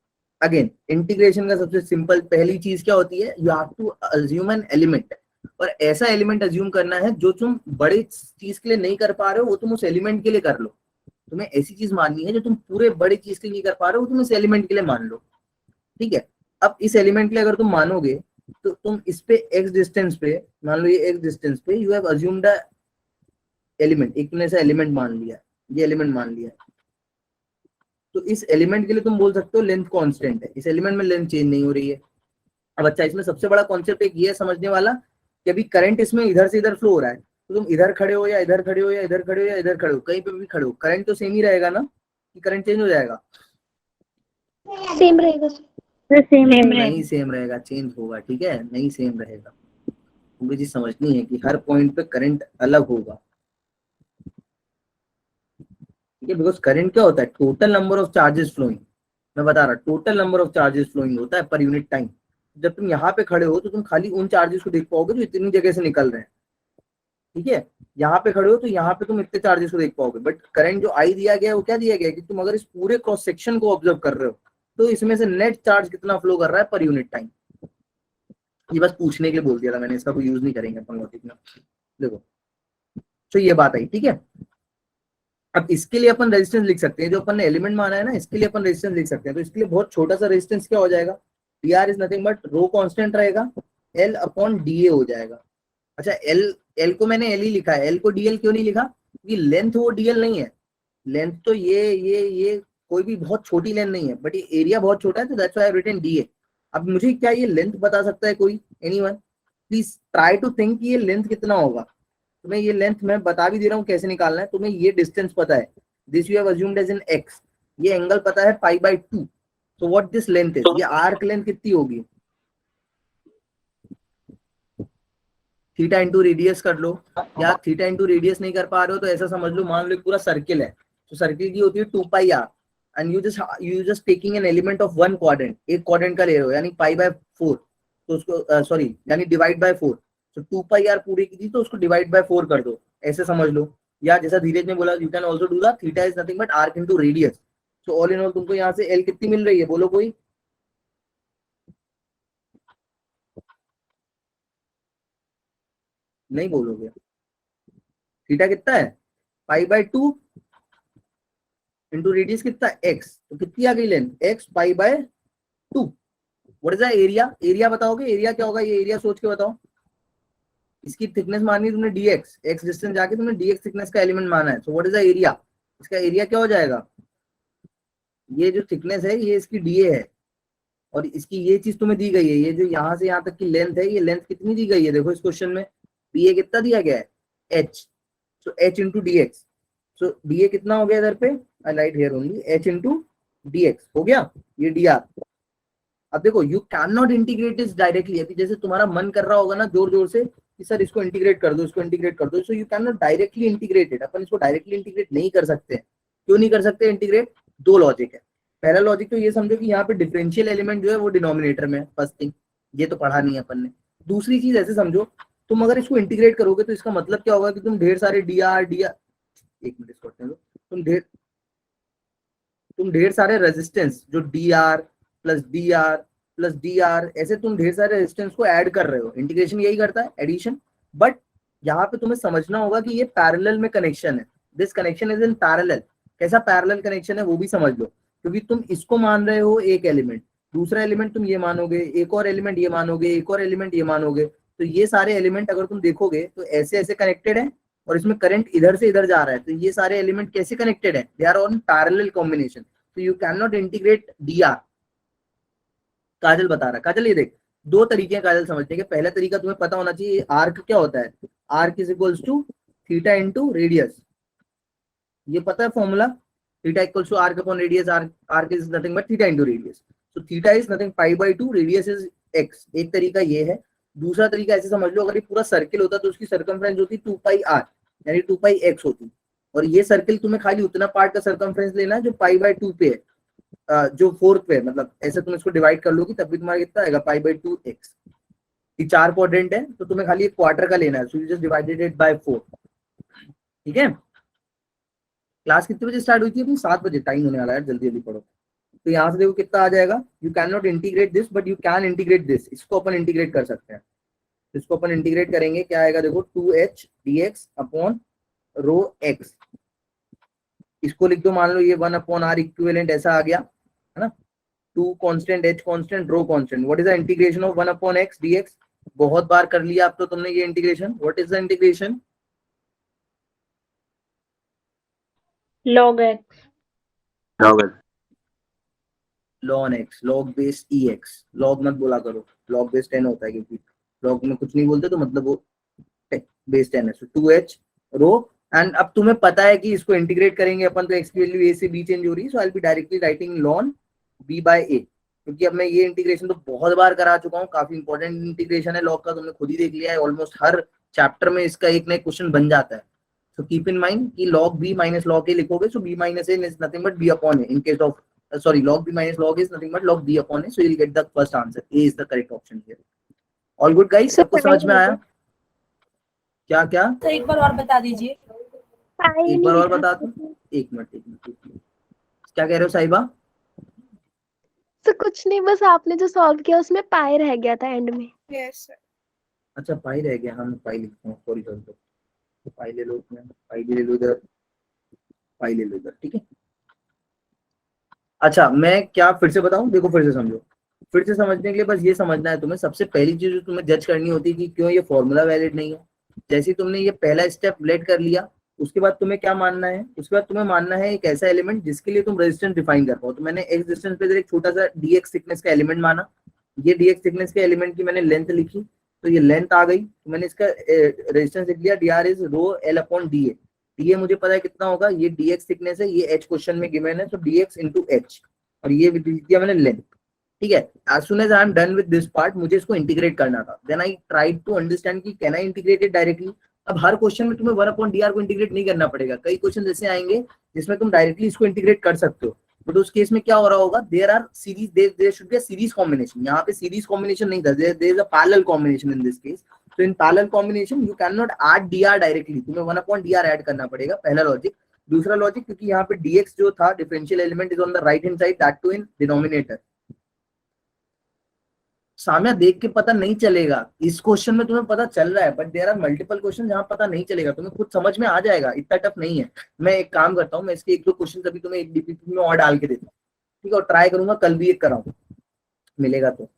अगेन इंटीग्रेशन का सबसे सिंपल पहली चीज क्या होती है? You have to assume an element, और ऐसा एलिमेंट अज्यूम करना है जो तुम बड़े चीज के लिए नहीं कर पा रहे हो वो तुम उस एलिमेंट के लिए कर लो। तुम्हें ऐसी चीज माननी है जो तुम पूरे बड़े चीज के लिए नहीं कर पा रहे हो, तुम इस एलिमेंट के लिए मान लो, ठीक है। अब इस एलिमेंट के लिए अगर तुम मानोगे तो तुम इस पे एक्स डिस्टेंस पे, मान लो ये एक्स डिस्टेंस पे you have assumed a element, एक तुमने ऐसा एलिमेंट मान लिया, ये एलिमेंट मान लिया, तो इस एलिमेंट के लिए तुम बोल सकते हो लेंथ कांस्टेंट है, इस एलिमेंट में लेंथ चेंज नहीं हो रही है। अब अच्छा इसमें सबसे बड़ा कॉन्सेप्ट एक ये है समझने वाला कि अभी करंट इसमें इधर से इधर फ्लो हो रहा है, तो तुम इधर खड़े हो या इधर खड़े हो या इधर खड़े हो या इधर खड़े हो, कहीं पे भी खड़े हो, करंट तो सेम ही रहेगा ना, कि करंट चेंज हो जाएगा? सेम रहेगा सर, सेम नहीं सेम रहेगा, चेंज होगा, ठीक है, नहीं सेम रहेगा। मुझे चीज समझनी है कि हर पॉइंट पे करंट अलग होगा, ठीक है। बिकॉज करंट क्या होता है? Total number of charges flowing, मैं बता रहा total number of charges flowing होता है पर यूनिट टाइम। जब तुम यहाँ पे खड़े हो तो तुम खाली उन चार्जेस को देख पाओगे जो इतनी जगह से निकल रहे हैं, ठीक है। यहाँ पे खड़े हो तो यहाँ पे तुम इतने चार्जेस को देख पाओगे, बट करंट जो आई दिया गया है वो क्या दिया गया है कि तुम अगर इस पूरे क्रॉस सेक्शन को ऑब्जर्व कर रहे हो तो इसमें से नेट चार्ज कितना फ्लो कर रहा है पर यूनिट टाइम। ये बस पूछने के लिए बोल दिया था मैंने, इसका कोई यूज नहीं करेंगे अपन लॉजिक में। देखो तो ये बात आई, ठीक है। अब इसके लिए अपन रेजिस्टेंस लिख सकते हैं, जो अपन ने एलिमेंट माना है ना, इसके लिए अपन रेजिस्टेंस लिख सकते हैं। तो इसके लिए बहुत छोटा सा रेजिस्टेंस क्या हो जाएगा? dr is nothing but rho constant रहेगा, l अपॉन da हो जाएगा। अच्छा l को मैंने l ही लिखा है, l को dl क्यों नहीं लिखा? क्योंकि लेंथ वो dl नहीं है, लेंथ तो ये कोई भी बहुत छोटी लेंथ नहीं है, बट ये एरिया बहुत छोटा है, तो that's why I have written da। अब मुझे क्या ये लेंथ बता सकता है कोई? Anyone please try to think ये लेंथ कितना होगा। तुम्हें ये लेंथ मैं बता भी दे रहा हूँ कैसे निकालना है। तुम्हें ये डिस्टेंस पता है, this you have assumed as in x, ये एंगल पता है π/2, so what this length is, ये आर्क लेंथ कितनी होगी? थीटा इंटू रेडियस कर लो, या थीटा इंटू रेडियस नहीं कर पा रहे हो तो ऐसा समझ लो, मान लो एक पूरा सर्किल है, तो सर्किल की होती है 2πr and you just taking an element of one quadrant, एक क्वाड्रेंट का ले रहे हो यानी π/4, तो उसको सॉरी यानी डिवाइड बाय 4, तो 2πr पूरी की थी तो उसको डिवाइड बाय 4 कर दो, ऐसे समझ लो। या जैसा धीरज ने बोला you can also do that, theta is nothing but arc into radius. So all in all तुमको यहाँ से l कितनी मिल रही है, बोलो कोई? नहीं बोलोगे? थीटा कितना है? π/2 इंटू रेडियस कितना x, तो कितनी आ गई length? x π/2। What is the area? Area बताओगे, एरिया क्या होगा? ये एरिया सोच के बताओ। इसकी थिकनेस मानी तुमने dx, x डिस्टेंस जाके तुमने dx थिकनेस का एलिमेंट माना है, so what is the area? इसका एरिया क्या हो जाएगा? ये जो थिकनेस है ये इसकी dA है, और इसकी ये चीज तुम्हें दी गई है, ये जो यहाँ से यहाँ तक की लेंथ है, ये लेंथ कितनी दी गई है? देखो इस क्वेश्चन में dA कितना दिया गया है? h, so h into dx, so dA कितना हो गया इधर पे? I write here only h into dx हो गया, ये dr। अब देखो you can not integrate this directly, अभी जैसे तुम्हारा मन कर रहा होगा ना जोर जोर से कि सर इसको इंटीग्रेट कर दो, इसको इंटीग्रेट कर दो, so you can not directly integrate it. अपन इसको डायरेक्टली इंटीग्रेट नहीं कर सकते। क्यों नहीं कर सकते इंटीग्रेट? दो लॉजिक है। पहला लॉजिक तो ये समझो कि यहाँ पे डिफरेंशियल एलिमेंट जो है वो डिनोमिनेटर में है, फर्स्ट थिंग, ये तो पढ़ा नहीं है अपन ने। दूसरी चीज ऐसे समझो, तुम अगर इसको इंटीग्रेट करोगे तो इसका मतलब क्या होगा कि तुम ढेर सारे डी आर, एक मिनट इसको हटने दो, तुम ढेर सारे रेजिस्टेंस जो D R plus D R, ऐसे तुम ढेर सारे रेजिस्टेंस को ऐड कर रहे हो। इंटीग्रेशन यही करता है, एडिशन। बट यहाँ पे तुम्हें समझना होगा कि ये पैरेलल में कनेक्शन है, this connection is in parallel. कैसा पैरेलल कनेक्शन है वो भी समझ लो, क्योंकि तुम इसको मान रहे हो एक एलिमेंट, दूसरा एलिमेंट तुम ये मानोगे, एक और एलिमेंट ये मानोगे, एक और एलिमेंट ये मानोगे, तो ये सारे एलिमेंट अगर तुम देखोगे तो ऐसे ऐसे कनेक्टेड है, और इसमें करंट इधर से इधर जा रहा है, तो ये सारे एलिमेंट कैसे कनेक्टेड है, they are on parallel combination, तो you can not integrate D R. Kajal बता रहा है, काजल ये देख, दो तरीके हैं काजल समझने के। पहला तरीका तुम्हें पता होना चाहिए, आर्क क्या होता है, arc is equals to theta into radius, ये पता है formula, theta equals to arc upon radius, arc is nothing but theta into radius, so theta is nothing pi by 2, radius is x. एक तरीका ये है। दूसरा तरीका ऐसे समझ लो, अगर ये पूरा सर्किल होता तो उसकी सर्कमफ्रेंस होती 2 पाई आर, यानी 2 पाई एक्स होती, और ये सर्किल तुम्हें खाली उतना पार्ट का सर्कमफ्रेंस लेना है जो पाई बाय 2 पे है, जो फोर्थ पे, मतलब ऐसे तुम इसको डिवाइड कर लोगी तब भी तुम्हारा कितना आएगा, पाई बाय 2 एक्स। ये 4 क्वाड्रेंट है तो तुम्हें खाली एक क्वार्टर का लेना है, so you just divided it by 4। ठीक है, क्लास कितने बजे स्टार्ट हुई थी अपनी, 7 बजे, टाइम होने वाला है, जल्दी जल्दी पढ़ो। तो यहाँ से देखो कितना आ जाएगा, you can not integrate this but you can integrate this, इसको अपन इंटीग्रेट कर सकते हैं। इसको अपन इंटीग्रेट करेंगे, क्या आएगा देखो, 2h dx upon rho x, इसको लिख दो, मान लो ये 1 अपॉन आर इक्विवेलेंट ऐसा आ गया है ना, 2 constant, h constant, rho constant, what is the integration of 1 upon x dx, बहुत बार कर लिया अब तो तुमने ये integration, what is the integration, log x, ln x, log base ex, log मत बोला करो, log बेस 10 होता है, क्योंकि log में कुछ नहीं बोलते तो मतलब वो बेस 10 है, सो 2h रो। एंड अब तुम्हें पता है कि इसको इंटीग्रेट करेंगे अपन तो x की वैल्यू a से b चेंज हो रही है, so I will be directly writing ln b by a, क्योंकि अब मैं ये इंटीग्रेशन तो बहुत बार करा चुका हूँ, काफी इंपॉर्टेंट इंटीग्रेशन है लॉग का, तुमने खुद ही देख लिया है, ऑलमोस्ट हर चैप्टर में इसका एक ना एक क्वेश्चन बन जाता है। सो कीप इन माइंड कि log b minus log a लिखोगे, सो b minus a is nothing but b upon a, in case of log b minus log a is nothing but log b upon a, so you'll get the first answer, a is the correct option here. All good guys, सबको समझ में आया, क्या क्या, तो एक बार और बता दीजिए। एक बार और बता दो, एक मिनट, क्या कह रहे हो साहिबा? तो कुछ नहीं, बस आपने जो सॉल्व किया उसमें पाई रह गया था एंड में। Yes sir. अच्छा पाई रह गया, हाँ मैं पाई लिखता हूँ, सॉरी पाई ले लो, पाई भी ले लो इधर, पाई ले लो इधर, ठीक है। अच्छा मैं क्या फिर से बताऊं, देखो फिर से समझो, फिर से समझने के लिए बस ये समझना है तुम्हें, सबसे पहली चीज जो तुम्हें जज करनी होती है कि क्यों ये फॉर्मूला वैलिड नहीं है। जैसे तुमने ये पहला स्टेप लेट कर लिया, उसके बाद तुम्हें क्या मानना है, उसके बाद तुम्हें मानना है एक ऐसा एलिमेंट जिसके लिए तुम रेजिस्टेंस डिफाइन कर पाओ। तो मैंने एक्स डिस्टेंस पे एक छोटा सा dx थिकनेस का एलिमेंट माना, ये dx थिकनेस के एलिमेंट की मैंने लेंथ लिखी, तो ये लेंथ आ गई, तो मैंने इसका रेजिस्टेंस लिख लिया, dr is rho l upon da, ये मुझे पता है कितना होगा, ये dx थिकनेस है, ये h क्वेश्चन में गिवन है, तो dx इंटू h, और ये लिख दिया मैंने लेंथ। ठीक है, as soon as I am done with this part, मुझे इसको इंटीग्रेट करना था, then I tried to understand कि can I integrate it directly। अब हर क्वेश्चन में तुम्हें 1 अपॉन dr को इंटीग्रेट नहीं करना पड़ेगा, कई क्वेश्चन ऐसे आएंगे जिसमें तुम डायरेक्टली इसको इंटीग्रेट कर सकते हो, बट उस केस में क्या हो रहा होगा, there are series, there should be a series combination, यहाँ पे सीरीज कॉम्बिनेशन नहीं था, there is a parallel combination in this case, तो in parallel combination you can not add dr directly, तुम्हें 1 अपॉन dr ऐड करना पड़ेगा, पहला लॉजिक। दूसरा लॉजिक, क्योंकि यहाँ पे dx जो था differential element is on the right hand side, that to in denominator. सामने देख के पता नहीं चलेगा, इस क्वेश्चन में तुम्हें पता चल रहा है, but there are multiple question जहां पता नहीं चलेगा, तुम्हें खुद समझ में आ जाएगा, इतना टफ नहीं है। मैं एक काम करता हूँ, मैं इसके 1-2 क्वेश्चन अभी तुम्हें एक डीपीपी में और डाल के देता हूँ, ठीक है, और ट्राई करूंगा कल भी एक कराऊं, मिलेगा तो।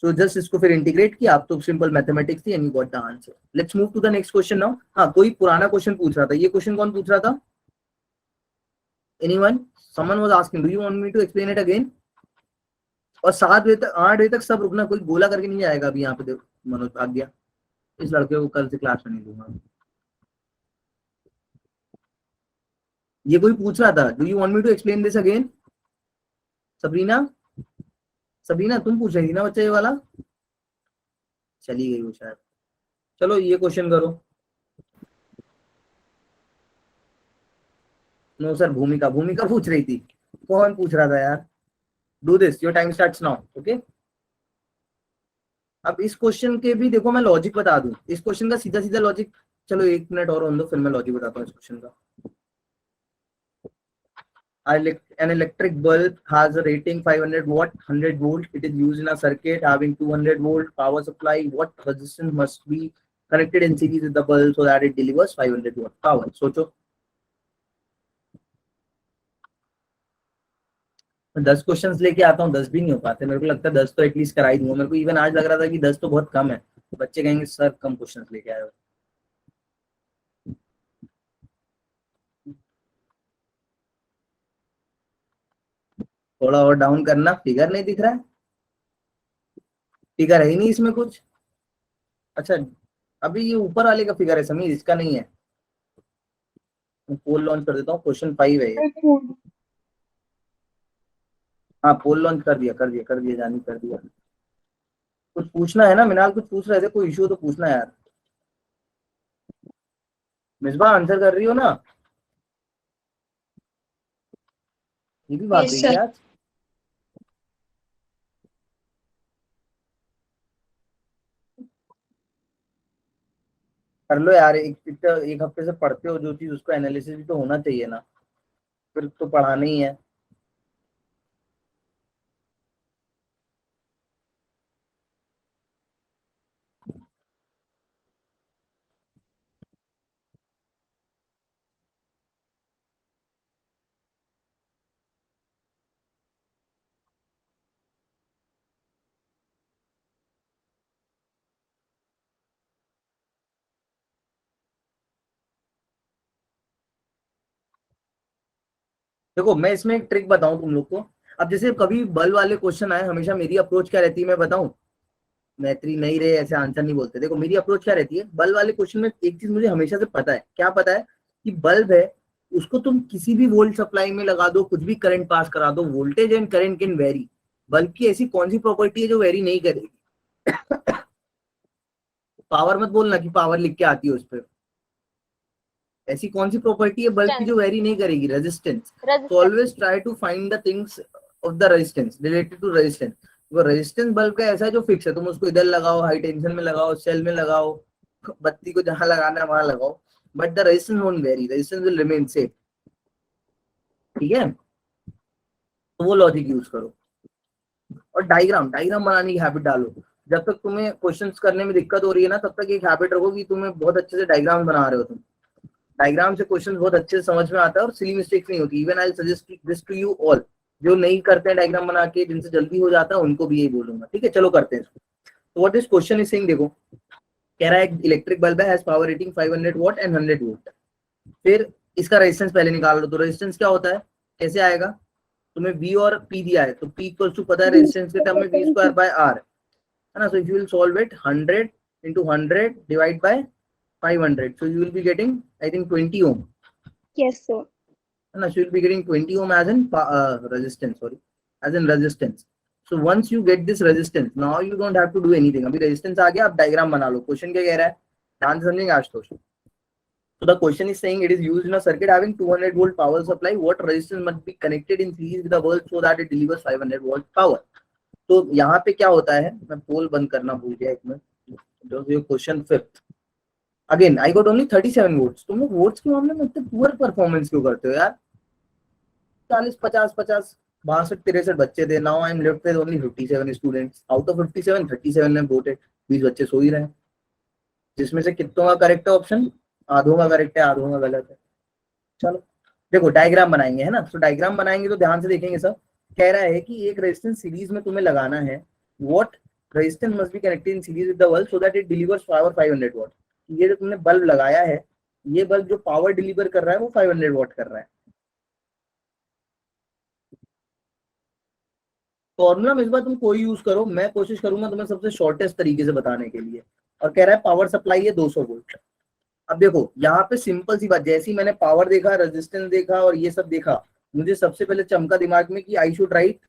सो जस्ट इसको फिर इंटीग्रेट किया, आप तो सिंपल मैथमेटिक्स थी and you got the answer. Let's move to the next question now. हाँ, कोई पुराना क्वेश्चन पूछ रहा था, ये क्वेश्चन कौन पूछ रहा था? Anyone? Someone was asking, do you want me to explain it again? और 7 बजे तक 8 बजे तक सब रुकना, कोई गोला करके नहीं जाएगा। अभी यहाँ पे देखो मनोज भाग गया, इस लड़के को कल से क्लास में नहीं दूंगा। ये कोई पूछ रहा था, do you want me to explain this again? Sabrina, Sabrina तुम पूछ रही थी ना बच्चा ये वाला, चली गई वो शायद। चलो ये क्वेश्चन करो। नो सर, भूमिका, भूमिका पूछ रही थी। कौन पूछ रहा था यार? Do this, your time starts now. Okay, अब इस क्वेश्चन के भी देखो मैं लॉजिक बता दूं, इस क्वेश्चन का सीधा सीधा लॉजिक, चलो 1 मिनट और होने दो फिर मैं लॉजिक बताता हूँ इस क्वेश्चन का। An electric bulb has a rating 500 watt, 100 volt. It is used in a circuit having 200 volt power supply. What resistance must be connected in series with the bulb so that it delivers 500 watt power? सोचो, 10 क्वेश्चंस लेके आता हूँ, 10 भी नहीं हो पाते। मेरे को लगता है 10 तो एटलीस्ट करा ही दूंगा। मेरे को इवन आज लग रहा था कि 10 तो बहुत कम है, बच्चे कहेंगे सर कम क्वेश्चंस लेके आए हो। थोड़ा और डाउन करना, फिगर नहीं दिख रहा है, फिगर है ही नहीं इसमें कुछ। अच्छा, अभी ये ऊपर वाले का फिगर है समीर, इसका नहीं है। पोल लॉन्च कर देता हूँ, क्वेश्चन 5 है ये। हाँ पोल लॉन्च कर दिया जानी, कर दिया। कुछ पूछना है ना मिनाल, कुछ पूछ रहे थे, कोई इशू तो पूछना है यार। मिसबा आंसर कर रही हो ना? ये भी भाग Yes, गई sir. क्या आज? कर लो यार, एक हफ्ते से पढ़ते हो जो चीज, उसको एनालिसिस भी तो होना चाहिए ना, फिर तो पढ़ाना ही है। देखो मैं इसमें एक ट्रिक बताऊं तुम लोग को। अब जैसे कभी बल वाले क्वेश्चन आए, हमेशा मेरी अप्रोच क्या रहती है मैं बताऊं, मैत्री नहीं रहे ऐसे आंसर नहीं बोलते। देखो मेरी अप्रोच क्या रहती है, बल्ब वाले क्वेश्चन में एक चीज मुझे हमेशा से पता है, क्या पता है, कि बल्ब है, उसको तुम किसी भी वोल्ट सप्लाई में लगा दो, कुछ भी करंट पास करा दो, voltage and current can very. Bulb की ऐसी कौन सी प्रॉपर्टी है जो वेरी नहीं करेगी? पावर मत बोलना कि पावर लिख के आती है उस पर। ऐसी कौन सी प्रॉपर्टी है बल्ब की जो वेरी नहीं करेगी? रेजिस्टेंस। तो always try to find the things of the resistance related to resistance. वो रेजिस्टेंस बल्ब का ऐसा है जो फिक्स है, तुम उसको इधर लगाओ, हाई टेंशन में लगाओ, सेल में लगाओ, बत्ती को जहां लगाना है वहां लगाओ, but the resistance won't very, resistance will remain same. ठीक है, तो वो लॉजिक यूज करो। और डायग्राम बनाने की हैबिट डालो। जब तक तुम्हें क्वेश्चंस करने में दिक्कत हो रही है ना, तब तक एक हैबिट रखो कि तुम्हें बहुत अच्छे से डायग्राम बना रहे हो तुम। डायग्राम से क्वेश्चन बहुत अच्छे से समझ में आता है और सिली मिस्टेक्स नहीं होती। Even I suggest this to you all, जो नहीं करते हैं डायग्राम बना के, जिनसे जल्दी हो जाता है, उनको भी यही बोलूंगा। ठीक है, चलो करते हैं इसको। तो what this question is saying, देखो कह रहा है इलेक्ट्रिक बल्ब है, has power rating 500 what and 100 volt. फिर इसका रेजिस्टेंस पहले निकाल लो। तो रेजिस्टेंस क्या होता है, कैसे आएगा? तुम्हें V और P दिया है, तो P इक्वल्स टू पता है रेजिस्टेंस के टर्म में V स्क्वायर बाय R, है ना। So if you will solve it, 100 into 100 divide by 500, so you will be getting I think 20 ohm. Yes, sir. And so you'll be getting 20 ohm as in resistance, as in resistance. So once you get this resistance, now you don't have to do anything. अभी resistance आ गया, अब डायग्राम बना लो। क्वेश्चन क्या कह रहा है, ध्यान से समझेंगे Ashutosh. So the question is saying it is used in a circuit having 200 volt power supply. What resistance must be connected in series with the bulb so that it delivers 500 volt power? तो यहाँ पे क्या होता है, मैं पोल बंद करना भूल गया एक minute. Question 5 again I got only 37 votes. तुम लोग वोट्स के मामले में इतने पुअर परफॉर्मेंस क्यों करते हो यार? 40 50 50 62 63 बच्चे थे। Now I am left with only 57 students. Out of 57 37 ने वोटेड, 20 बच्चे सो ही रहे हैं, जिसमें से कितनों का करेक्ट है ऑप्शन? आधों का करेक्ट है, आधों का गलत है। चलो देखो डायग्राम बनाएंगे, है ना। तो डायग्राम बनाएंगे तो ध्यान से देखेंगे सब। कह रहा है कि एक रेजिस्टेंस सीरीज में तुम्हें लगाना है। What resistance must be connected in series with the bulb so that it delivers power 500 what. ये जो तुमने बल्ब लगाया है, ये बल्ब जो पावर डिलीवर कर रहा है वो 500 वॉट कर रहा है। फॉर्मूला में इस बार तुम कोई यूज करो, मैं कोशिश करूंगा तुम्हें सबसे शॉर्टेस्ट तरीके से बताने के लिए। और कह रहा है पावर सप्लाई है 200 वोल्ट। अब देखो यहाँ पे सिंपल सी बात, जैसी मैंने पावर देखा, रेजिस्टेंस देखा और ये सब देखा, मुझे सबसे पहले चमका दिमाग में कि I should write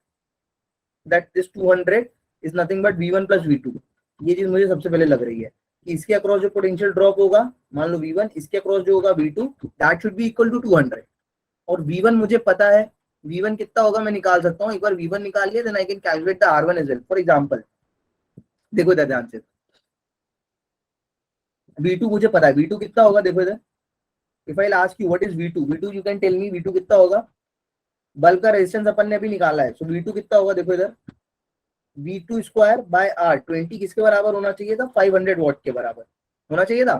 that this 200 is nothing but V1 plus V2। ये चीज मुझे सबसे पहले लग रही है कि इसके अक्रॉस जो पोटेंशियल ड्रॉप होगा, मान लो V1, इसके अक्रॉस जो होगा V2, that should be equal to 200। और V1 मुझे पता है V1 कितना होगा मैं निकाल सकता हूँ, एक बार V1 निकाल लिया then I can calculate the R1 as well. For example देखो इधर ध्यान से, V2 मुझे पता है, V2 कितना होगा देखो इधर, if I ask you what is V2, V2 you can tell me V2 कितना होगा, बल्ब का रेजिस्टेंस अपन ने अभी निकाला है, सो V2 कितना होगा देखो इधर, V2 स्क्वायर बाय R, 20 किसके बराबर होना चाहिए था, 500 वॉट के बराबर होना चाहिए था।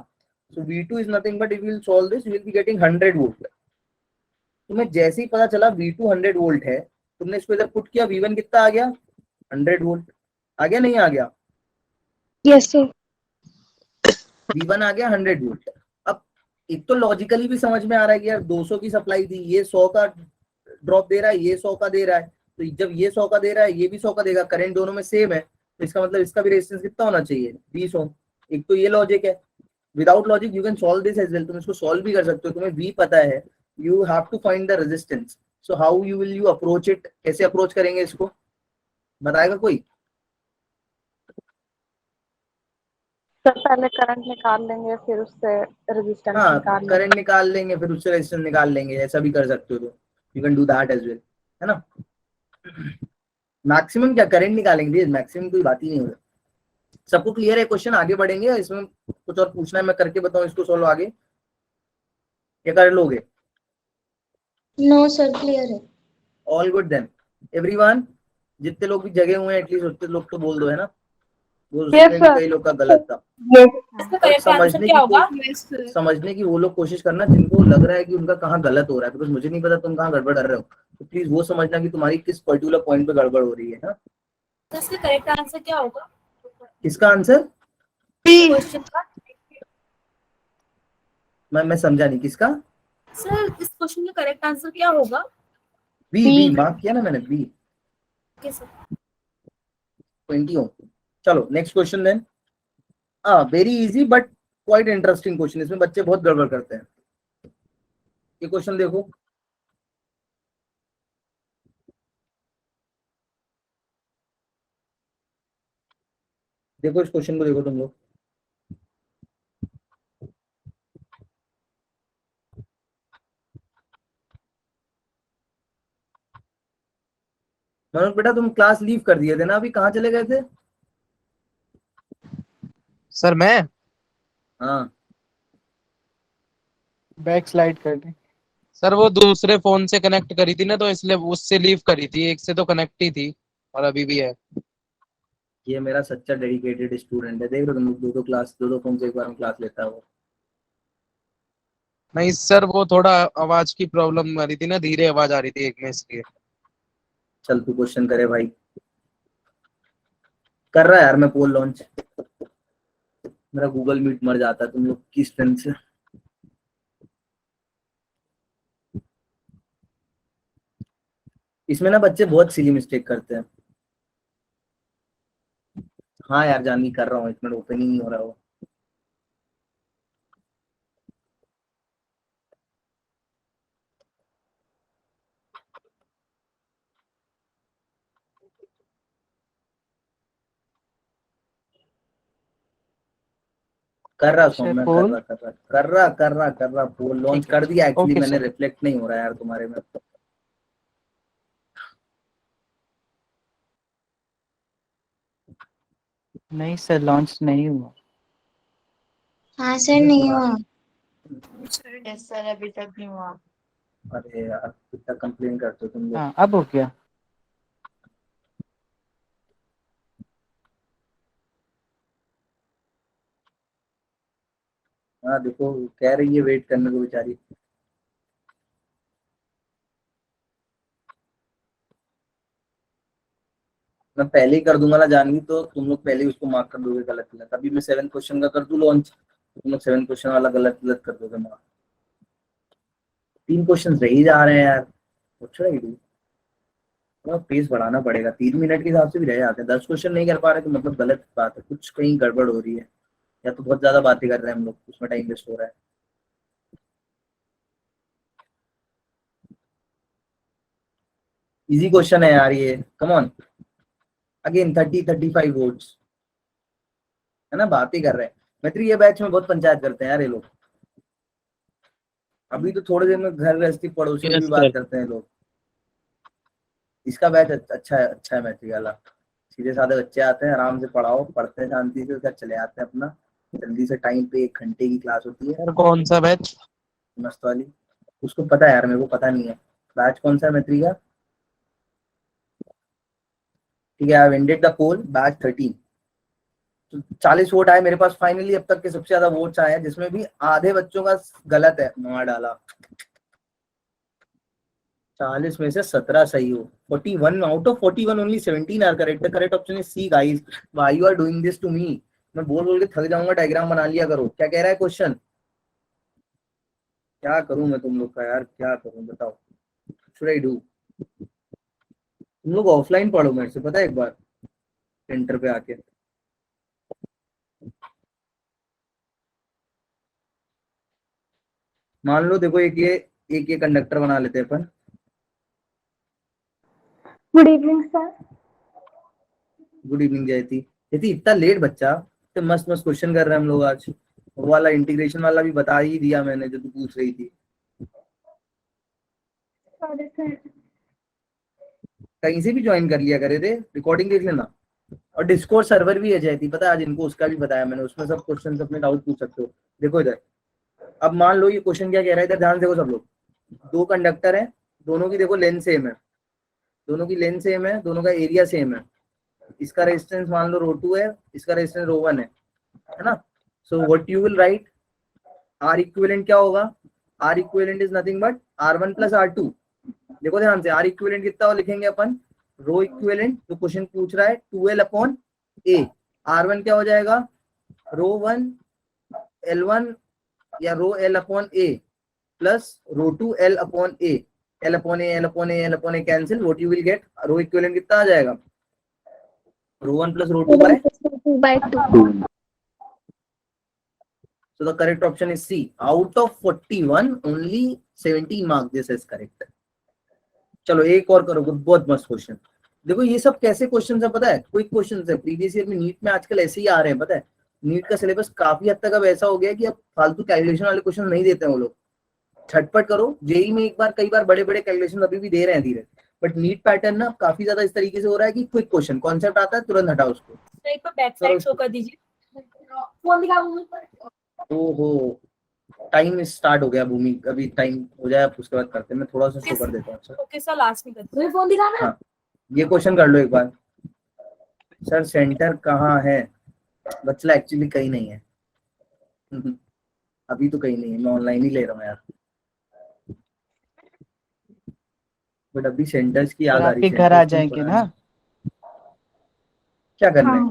सो V2 is nothing but if you will solve this you will be getting 100 volt. तुम्हें जैसे ही पता चला V2 100 वोल्ट है, तुमने इसको इधर पुट किया, V1 कितना आ गया 100 वोल्ट, आ गया नहीं आ गया, यस सर। V1 आ गया 100 वोल्ट। अब एक तो लॉजिकली भी समझ में आ रहा है कि यार 200 की सप्लाई थी, ये 100 का ड्रॉप दे रहा है, ये 100 का दे रहा है, तो जब ये 100 का दे रहा है ये भी 100 का देगा, करंट दोनों में सेम है, तो इसका मतलब इसका भी रेजिस्टेंस कितना होना चाहिए 20 ओम। एक तो ये लॉजिक है, without logic you can solve this as well, तुम इसको सॉल्व भी कर सकते हो, तुम्हें V पता है, you have to find the resistance, so how you will you approach it, कैसे अप्रोच करेंगे इसको, बताएगा कोई? सर पहले करंट निकाल लेंगे फिर उससे रेजिस्टेंस हाँ निकाल लेंगे। करंट निकाल लेंगे फिर उससे रेजिस्टेंस निकाल लेंगे, ऐसा भी कर सकते हो, तो you can do that as well, है ना। मैक्सिमम क्या करंट निकालेंगे, मैक्सिमम कोई बात ही नहीं होगा। सबको क्लियर है क्वेश्चन, आगे बढ़ेंगे, इसमें कुछ और पूछना है मैं करके बताऊं इसको सॉल्व आगे, क्या कर लोगे? नो सर क्लियर है। ऑल गुड देन एवरीवन, जितने लोग भी जगे हुए हैं एटलीस्ट उतने लोग तो बोल दो, है ना, वो Yes, उसमें भी sir. कई लोग का गलत था। इसका और करेक्ट आंसर क्या होगा? समझने की वो लोग कोशिश करना जिनको लग रहा है कि उनका कहाँ गलत हो रहा है, बिकॉज मुझे नहीं पता तुम कहाँ गड़बड़ कर रहे हो, तो प्लीज वो समझना कि तुम्हारी किस पर्टिकुलर पॉइंट पे गड़बड़ हो रही है ना। इसका करेक्ट आंसर क्या होगा किसका आंसर? क्वेश्चन का? मैं समझा नहीं, किसका? सर इस क्वेश्चन का करेक्ट आंसर क्या होगा? बी मार्क किया ना मैंने, बी ओके सर। 20 हो। चलो next question then. Very easy but quite interesting question, इसमें बच्चे बहुत गड़बड़ करते हैं। ये क्वेश्चन देखो, देखो इस क्वेश्चन को देखो तुम लोग, मनोज बेटा तुम क्लास लीव कर दिए थे ना, अभी कहाँ चले गए थे? सर मैं हाँ बैक स्लाइड कर दी सर, वो दूसरे फोन से कनेक्ट करी थी ना, तो इसलिए उससे लीव करी थी, एक से तो कनेक्ट ही थी और अभी भी है। ये मेरा सच्चा डेडिकेटेड स्टूडेंट है, देख रहे हो तुम लोग, दो क्लास दो फोन से एक बार में क्लास लेता है वो। नहीं सर, वो थोड़ा आवाज की प्रॉब्लम आ रही थी ना, धीरे आवाज आ रही थी एक में, इसलिए। चल तू क्वेश्चन करे भाई, कर रहा है यार, मैं पोल लॉन्च, मेरा गूगल मीट मर जाता है तुम लोग की स्ट्रेंथ से। इसमें ना बच्चे बहुत सिली मिस्टेक करते हैं। हाँ यार जानवी कर रहा हूँ, 1 मिनट ओपन ही नहीं हो रहा वो। कर रहा सर मैं पोल कर रहा पोल लॉन्च ठीक है, कर दिया एक्चुअली ओके मैंने, सर। रिफ्लेक्ट नहीं हो रहा यार तुम्हारे में। नहीं सर लॉन्च नहीं हुआ। हाँ सर नहीं हुआ। यस सर अभी तक नहीं हुआ। अरे यार कितना कंप्लेन करते हो तुम लोग। हाँ अब हो गया। हाँ देखो कह रही है वेट करने को बेचारी। मैं पहले ही कर दूंगा ना जानवी, तो तुम लोग पहले ही उसको मार्क कर दोगे गलत गलत। अभी मैं 7 क्वेश्चन का कर दूं लॉन्च, तो तुम लोग 7 क्वेश्चन वाला गलत गलत कर दोगे मार्क। 3 क्वेश्चन रह ही जा रहे हैं यार, कुछ रही थी थोड़ा पेस बढ़ाना पड़ेगा, 3 मिनट के हिसाब से भी रह जाते हैं। 10 क्वेश्चन नहीं कर पा रहे तो मतलब गलत बात है, कुछ कहीं गड़बड़ हो रही है, या तो बहुत ज्यादा बातें कर रहे हैं हम लोग, उसमें टाइम वेस्ट हो रहा है। इजी क्वेश्चन है यार ये, कम ऑन। अगेन 30-35 वोट्स, है ना, बात ही कर रहे हैं। मित्र ये बैच में बहुत पंचायत करते हैं यार ये लोग। अभी तो थोड़ी देर में घर गृहस्थी पड़ोसियों की भी बात करते हैं लोग। इसका बैच अच्छा है मैथ्री वाला। सीधे साधे बच्चे आते हैं, आराम से पढ़ाओ, पढ़ते हैं शांति से, उसके चले आते हैं अपना जल्दी से टाइम पे। 1 घंटे की क्लास होती है सर कौन सा बैच? मस्त वाली। उसको पता है यार, मेरे को पता नहीं है बैच कौन सा है मैथ्री का। ठीक है, I have ended the poll, batch 13। तो 40 वोट आए मेरे पास फाइनली, अब तक के सबसे ज्यादा वोट्स आए हैं, जिसमें भी आधे बच्चों का गलत है, मार डाला। 40 में से 17 सही हो। 41 out of 41 only 17 are correct. The correct option is C guys. Why you are doing this to me? मैं बोल के थक जाऊंगा, डायग्राम बना लिया करो। क्या कह रहा है क्वेश्चन? क्या करूं मैं तुम लोग का यार, क्या करूं बताओ, शुड आई डू? तुम लोग ऑफलाइन पढ़ो मेरे से, पता है, एक बार सेंटर पे आके। मान लो देखो, एक ये कंडक्टर बना लेते हैं अपन। Good evening sir. Good evening Jayati. Jayati इतना लेट बच्चा, तो मस्त मस्त क्वेश्चन कर रहे हैं हम लोग आज। वो वाला इंटीग्रेशन वाला भी बता ही दिया मैंने जो तू पूछ रही थी। Sorry sir. कहीं से भी ज्वाइन कर लिया करे थे, रिकॉर्डिंग देख लेना। और डिस्कॉर्ड सर्वर भी है जयती, पता है आज इनको, उसका भी बताया मैंने। उसमें सब क्वेश्चन अपने डाउट पूछ सकते हो। देखो इधर, अब मान लो ये क्वेश्चन क्या कह रहा है, इधर ध्यान से देखो सब लोग। 2 कंडक्टर है, दोनों की देखो लेंथ सेम है, दोनों की लेंथ सेम है, दोनों का एरिया सेम है। इसका रेजिस्टेंस मान लो ρ2 है, इसका रेजिस्टेंस ρ1 है ना। So what you will write, R equivalent क्या होगा? R equivalent is nothing but R1 plus R2। देखो ध्यान से, आर इक्विवेलेंट कितना हो लिखेंगे अपन, रो इक्विवेलेंट जो क्वेश्चन पूछ रहा है 2L अपॉन A। R1 क्या हो जाएगा, ρ1 L1 या rho L upon A plus ρ2 L upon A। L upon A, L upon A, L upon A cancel, what you will get, rho equivalent कितना आ जाएगा, ρ1 plus ρ2 by 2. So the correct option is C. Out of 41, only 17 marks this is correct. चलो एक और करो, बहुत मस्त क्वेश्चन। देखो ये सब कैसे क्वेश्चन है पता है, क्विक क्वेश्चन है। प्रीवियस ईयर में नीट में आजकल ऐसे ही आ रहे हैं, पता है। नीट का सिलेबस काफी हद तक अब ऐसा हो गया कि अब फालतू कैलकुलेशन वाले क्वेश्चन नहीं देते हैं वो लोग। झटपट करो। जेई में एक बार कई बार बड़े बड़े कैलकुलेशन अभी भी दे रहे हैं धीरे, बट नीट पैटर्न ना काफी ज्यादा इस तरीके से हो रहा है कि क्विक क्वेश्चन, कॉन्सेप्ट आता है तुरंत हटाओ उसको। एक बार बैक साइड शो कर दीजिए। फोन दिखाओ। ओहो, टाइम स्टार्ट हो गया भूमि, अभी टाइम हो जाए उसके बाद करते हैं। मैं थोड़ा सा शो कर देता हूँ सर। ओके सर, लास्ट में करते हैं। फोन दिखाना। हाँ, ये क्वेश्चन कर लो एक बार। सर सेंटर कहाँ है? बच्चा एक्चुअली कहीं नहीं है। अभी तो कहीं नहीं है, मैं ऑनलाइन ही ले रहा हूँ यार। बट अभी सेंटर्स की याद आ रही आपके है। घर आ जाएंगे ना क्या करना है?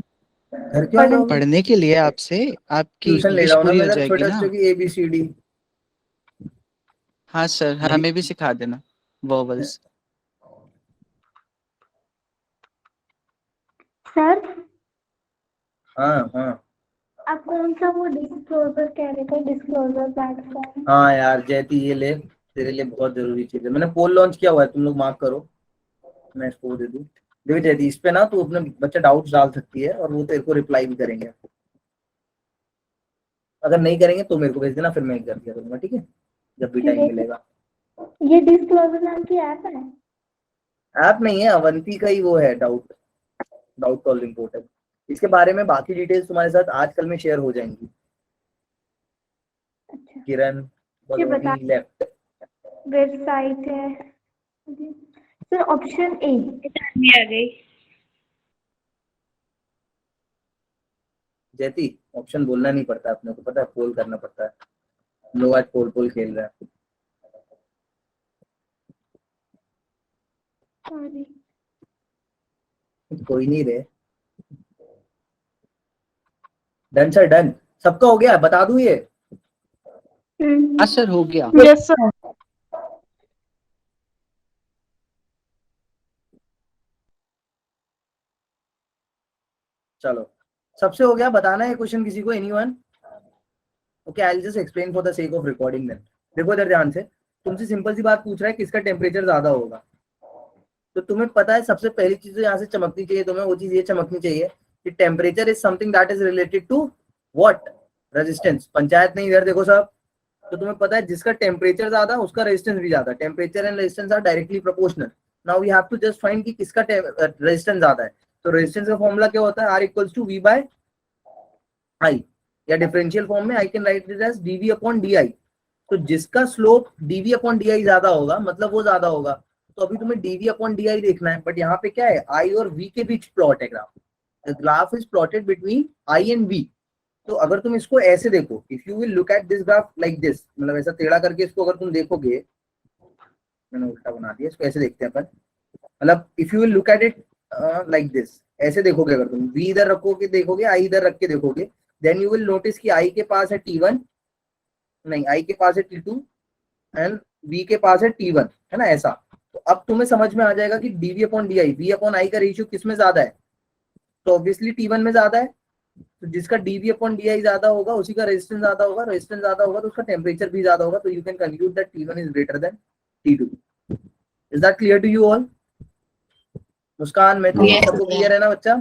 घर क्यों आ जाओगे? पढ़ने के लिए आपसे, आपकी ट्यूशन ले इंग्लिश रहा हूँ ना पूरी हो मैं, जाएगी छोटे ना। बच्चों की ABCD। हाँ सर, हमें भी सिखा देना वोवल्स। सर हाँ हाँ आप कौन सा वो डिस्क्लोजर कह रहे थे, डिस्क्लोजर बैच का? हाँ यार जयती, ये ले, तेरे लिए बहुत जरूरी चीज है। मैंने पोल लॉन्च किया हुआ है, तुम लोग मार्क करो, मैं इसको दे दूँ। देखो जयती, इस पे ना तू अपने बच्चा डाउट्स डाल सकती है और वो तेरे को रिप्लाई भी करेंगे। अगर नहीं करेंगे तो मेरे को भेज देना, फिर मैं कर दिया करूंगा, ठीक है, जब भी टाइम मिलेगा। ये डिस्क्लोजर नाम की ऐप है? ऐप नहीं है, अवंती का ही वो है, डाउट सॉल्विंग पोर्टल। इसके बारे में बाकी डिटेल्स तुम्हारे साथ आजकल में शेयर हो जाएंगी। अच्छा, किरण बलोनी लेफ्ट। वेबसाइट है सर, ऑप्शन ए आ गई। जयती, ऑप्शन बोलना नहीं पड़ता अपने को, पता है, पोल करना पड़ता है। हम लोग आज पोल खेल रहे हैं। सॉरी। कोई नहीं रे। Done sir, done. सबका हो गया, बता दूं ये? हाँ सर, हो गया। Yes sir. चलो, सबसे हो गया। बताना है क्वेश्चन किसी को, anyone? Okay, I will just explain for the sake of recording then. देखो इधर ध्यान से, तुमसे सिंपल सी बात पूछ रहा है, किसका टेम्परेचर ज्यादा होगा। तो तुम्हें पता है सबसे पहली चीज जो यहाँ से चमकनी चाहिए तुम्हें, वो चीज ये चमकनी चाहिए कि temperature is something that is related to what, resistance. Panchayat नहीं, इधर देखो सब। तो तुम्हें पता है जिसका टेम्परेचर ज्यादा उसका रेजिस्टेंस भी ज्यादा। Temperature and resistance are directly proportional. Now we have to just find कि किसका रेजिस्टेंस ज्यादा है। तो रेजिस्टेंस का फॉर्मूला क्या होता है, R equals to V by I, या डिफरेंशियल फॉर्म में I can write it as dV upon di। तो जिसका स्लोप dV अपॉन di ज्यादा होगा मतलब वो ज्यादा होगा। तो अभी तुम्हें dV अपॉन di देखना है, बट यहाँ पे क्या है, I और V के बीच प्लॉट है graph. The graph is plotted between I and V। तो अगर तुम इसको ऐसे देखो, if you will look at this graph like this, मतलब ऐसा टेढ़ा करके इसको अगर तुम देखोगे, मैंने उल्टा बना दिया इसको, ऐसे देखते हैं अपन, मतलब if you will look at it like this, ऐसे देखोगे, अगर तुम V इधर रखोगे देखोगे, I इधर रख के देखोगे, देन यू विल नोटिस कि I के पास है T1, नहीं I के पास है T2 एंड V के पास है T1, है ना ऐसा। तो अब तुम्हें समझ में आ जाएगा कि dV upon di, V upon I का रेशियो किस में ज्यादा है, तो ऑब्वियसली T1 में ज्यादा है। तो जिसका dV अपॉन di ज्यादा होगा उसी का रेजिस्टेंस ज्यादा होगा, रेजिस्टेंस ज्यादा होगा तो उसका टेम्परेचर भी ज्यादा होगा। तो you can conclude that T1 is greater than T2। Is that clear to you all? Muskan, मैं Yes, सबको sir. क्लियर है ना बच्चा?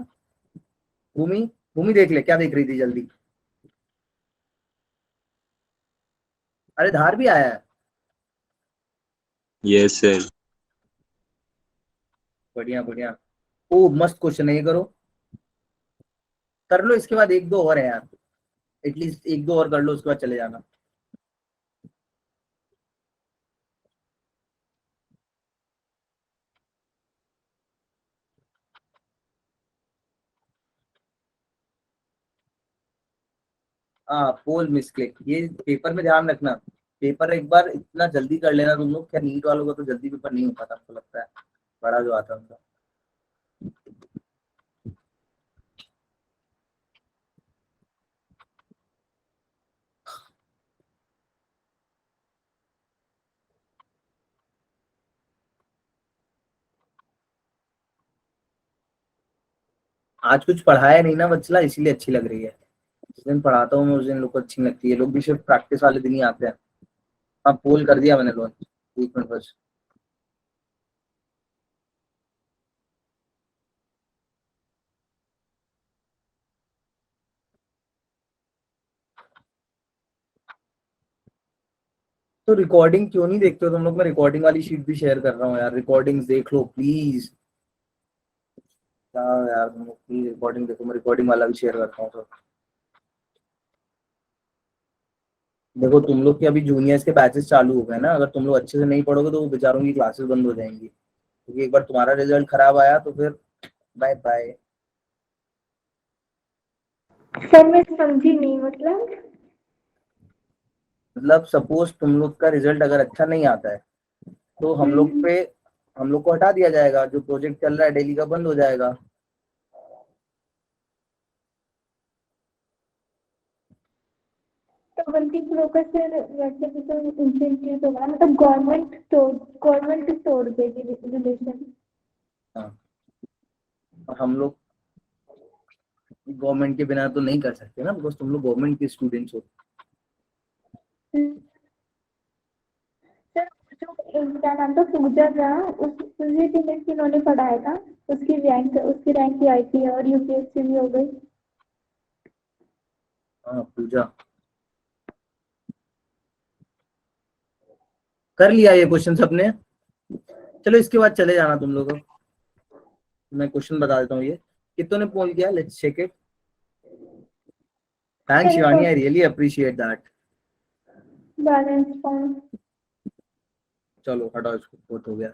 भूमि, भूमि देख ले क्या देख रही थी जल्दी। अरे धार भी आया है, यस सर। बढ़िया बढ़िया। ओ मस्त क्वेश्चन है ये, करो कर लो, इसके बाद एक दो और है यार, एटलीस्ट एक दो और कर लो उसके बाद चले जाना। हाँ पोल मिसक्लिक, ये पेपर में ध्यान रखना। पेपर एक बार इतना जल्दी कर लेना तुम लोग, क्या नीट वालों का तो जल्दी पेपर नहीं हो पाता हमको लगता है, बड़ा जो आता है उनका। आज कुछ पढ़ाया नहीं ना बचला, इसीलिए अच्छी लग रही है। जिस दिन पढ़ाता हूँ मैं उस दिन लोग को अच्छी लगती है, लोग भी सिर्फ प्रैक्टिस वाले दिन ही आते हैं। हाँ पोल कर दिया मैंने लोन, एक मिनट बस। तो रिकॉर्डिंग क्यों नहीं देखते हो तुम लोग? मैं रिकॉर्डिंग वाली शीट भी शेयर कर रहा हूँ यार, रिकॉर्डिंग्स देख लो प्लीज। क्या यार तुम लोग प्लीज रिकॉर्डिंग देखो, मैं रिकॉर्डिंग वाला भी शेयर करता हूँ। तो देखो तुम लोग के अभी जूनियर्स के बैचेस चालू हो गए ना, अगर तुम लोग अच्छे से नहीं पढ़ोगे तो वो बेचारों की क्लासेस बंद हो जाएंगी, क्योंकि एक बार तुम्हारा रिजल्ट खराब आया तो फिर बाय बाय। सर मैं समझी नहीं, मतलब सपोज तुम लोग का रिजल्ट अगर अच्छा नहीं आता है तो हम लोग को हटा दिया जाएगा, जो प्रोजेक्ट चल रहा है डेली का बंद हो जाएगा। तो गलती प्रोकर सर वैसे भी तो इंसेंटिव होगा, मतलब गवर्नमेंट तोड़ देगी रिलेशन। हाँ और हम लोग गवर्नमेंट के बिना तो नहीं कर सकते ना, बिकॉज तुम लोग गवर्नमेंट के स्टूडेंट्स हो। सर जो क्या नाम था पूजा था, उसी टीम से उन्होंने पढ़ाया था, उसकी रैंक आई थी और यूपीएससी भी हो गई। हाँ पूजा कर लिया ये क्वेश्चन सबने? चलो इसके बाद चले जाना तुम लोग। मैं क्वेश्चन बता देता हूँ, ये कितनों ने पोल किया, let's check it. Thanks Shivani, I really appreciate that. Balance point. चलो हटाओ इसको, बहुत हो गया।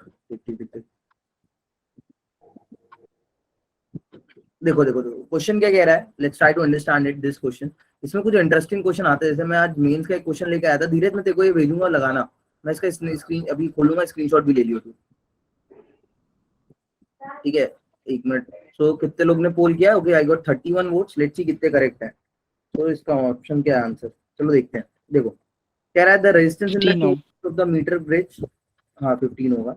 देखो देखो देखो क्वेश्चन क्या कह रहा है, let's try to understand it this question. इसमें कुछ इंटरेस्टिंग क्वेश्चन आते हैं, जैसे मैं आज मेंस का एक क्वेश्चन लेके आया था, धीरज मैं तेरे को ये भेजूंगा लगाना, मैं इसका स्क्रीन अभी खोलूंगा, स्क्रीनशॉट भी ले लियो तू, ठीक है? एक मिनट। सो कितने लोग ने पोल किया? Okay I got 31 votes, let's see कितने करेक्ट है। तो इसका ऑप्शन क्या है आंसर, चलो देखते हैं। देखो कह रहा है the resistance in the 15 two of the meter bridge, हाँ 15 होगा।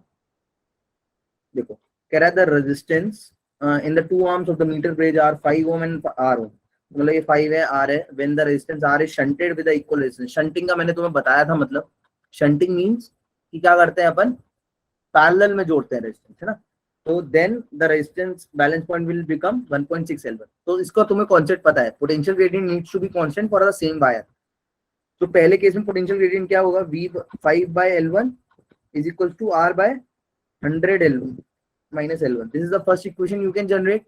देखो कह रहा है the resistance in the two arms of the meter bridge are 5 ohm and R ohm, मतलब ये 5 है R है। When the resistance R is shunted with the equal resistance, shunting का मैंने तुम्हें बताया था, मतलब शंटिंग मींस कि क्या करते हैं अपन, पैरेलल में जोड़ते हैं रेजिस्टेंस, है ना? तो then the resistance balance point will become 1.6 L1। तो इसका तुम्हें कॉन्सेप्ट पता है, potential gradient needs to be constant for the same wire. तो पहले केस में पोटेंशियल ग्रेडियंट क्या होगा, V5/L1 is equal to R/100 L1, minus L1, this is the first equation you can generate.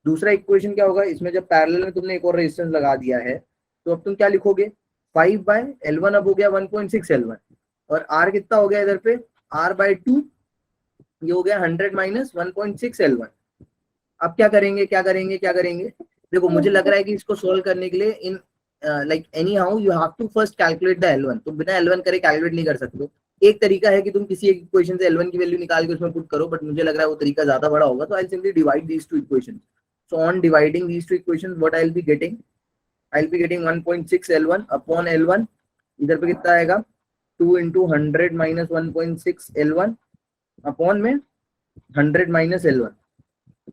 दूसरा इक्वेशन क्या होगा, इसमें जब पैरेलल में तुमने एक और रेजिस्टेंस लगा दिया है तो अब तुम क्या लिखोगे, 5/L1 अब हो गया 1.6 L1 और R कितना हो गया इधर पे, R/2, ये हो गया 100 माइनस 1.6 L1। अब क्या करेंगे क्या करेंगे क्या करेंगे, देखो मुझे लग रहा है कि इसको सोल्व करने के लिए in like any how you have to first calculate the L1, तुम बिना L1 करे कैलकुलेट नहीं कर सकते। एक तरीका है कि तुम किसी एक इक्वेशन से L1 की वैल्यू निकाल के उसमें पुट करो, बट मुझे लग रहा है वो तरीका ज्यादा बड़ा होगा, तो I will simply divide these two equations. So on dividing these two equations what I will be getting, I will be getting 1.6 L1 upon L1, इधर पे कितना आएगा 2 into 100 माइनस 1.6 L1 अपॉन में 100 माइनस L1,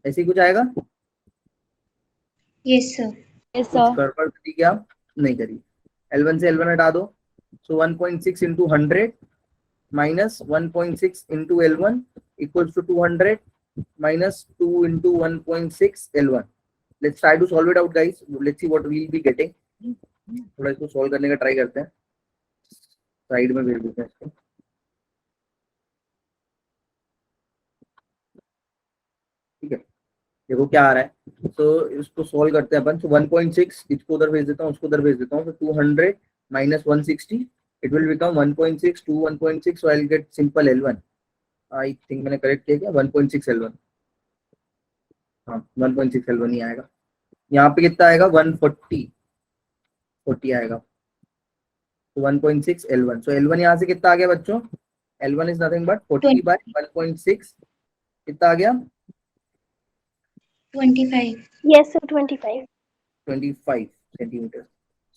ऐसे ही कुछ आएगा। Yes sir. यस कुछ सर। गड़बड़ करी क्या, नहीं करी। L1 से L1 हटा दो, so 1.6 into 100 minus 1.6 into L1 equals to 200 minus 2 into 1.6 L1। Let's try to solve it out guys, let's see what we will be getting. थोड़ा इसको सॉल्व करने का ट्राई करते हैं, साइड में भेज देते हैं इसको। ठीक है, देखो क्या आ रहा है, तो इसको सॉल्व करते हैं अपन। तो 1.6 इसको उधर भेज देता हूँ, उसको उधर भेज देता हूँ, तो 200 minus 160 it will become 1.6 to 1.6, so I will get simple L1। I think मैंने करेक्ट किया क्या, 1.6 L1, हाँ 1.6 L1 ही आएगा। यहाँ पे कितना आएगा 140 आएगा, तो 1.6 L1। सो L1 यहाँ से कितना आ गया बच्चों, L1 इज नथिंग बट 40/1.6, कितना आ गया 25। Yes sir 25। 25 सेंटीमीटर।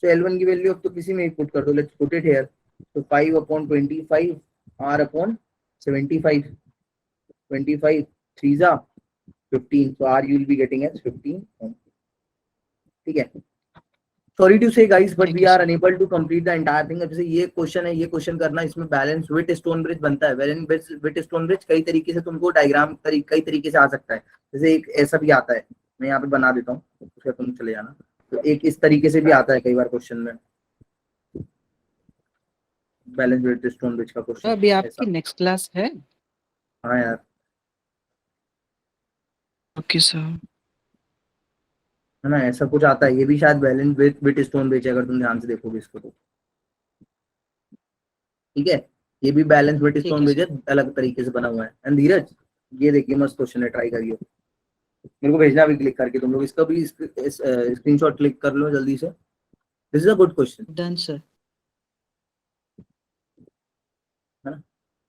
सो L1 की वैल्यू अब तो किसी में ही पुट कर दो, लेट्स पुट इट हियर। तो 5/25 R अपॉन 75, 25 3 जा 15, so R you will be getting as 15 ohm। ठीक है, sorry to say guys but we are unable to complete the entire thing. जैसे ये क्वेश्चन है, ये क्वेश्चन करना, इसमें बैलेंस विथ स्टोन ब्रिज बनता है। बैलेंस विथ स्टोन ब्रिज कई तरीके से तुमको डायग्राम कई तरीके से आ सकता है। जैसे एक ऐसा भी आता है, मैं यहाँ पे बना देता हूँ, उसका तुम चले जाना। तो एक इस तरीके से भी आता है कई बार क्वेश्चन में, बैलेंस विथ स्टोन ब्रिज का तो क्वेश्चन। अभी आपकी नेक्स्ट क्लास है? हाँ यार, ओके सर। है ना, ऐसा कुछ आता है। ये भी शायद बैलेंस विथ स्टोन ब्रिज है, अगर तुम ध्यान से देखोगे इसको तो। ठीक है, ये भी बैलेंस विथ स्टोन ब्रिज है, अलग तरीके से बना हुआ है। एंड धीरज ये देखिए मस्त क्वेश्चन है, ट्राई करिए, मेरे को भेजना भी क्लिक करके तुम लोग, इसका भी स्क्रीनशॉट क्लिक कर लो जल्दी से। This is a good question, done sir. है ना।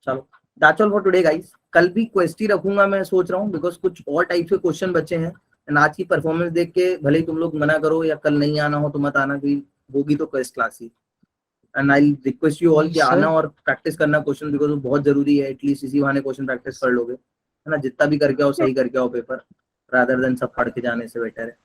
चलो that's all for today guys. कल भी क्वेश्चन रखूंगा मैं सोच रहा हूँ, बिकॉज कुछ और टाइप के क्वेश्चन बचे हैं। एंड आज की परफॉर्मेंस देख के भले ही तुम लोग मना करो या कल नहीं आना हो तो मत आना, भी होगी तो quest class he. And I request you all कि आना और प्रैक्टिस करना क्वेश्चन, बिकॉज वो बहुत जरूरी है। एटलीस्ट इसी बहाने क्वेश्चन प्रैक्टिस कर लोगे, है ना। जितना भी करके आओ सही करके आओ पेपर, रादर देन सब पढ़ के जाने से बेटर है।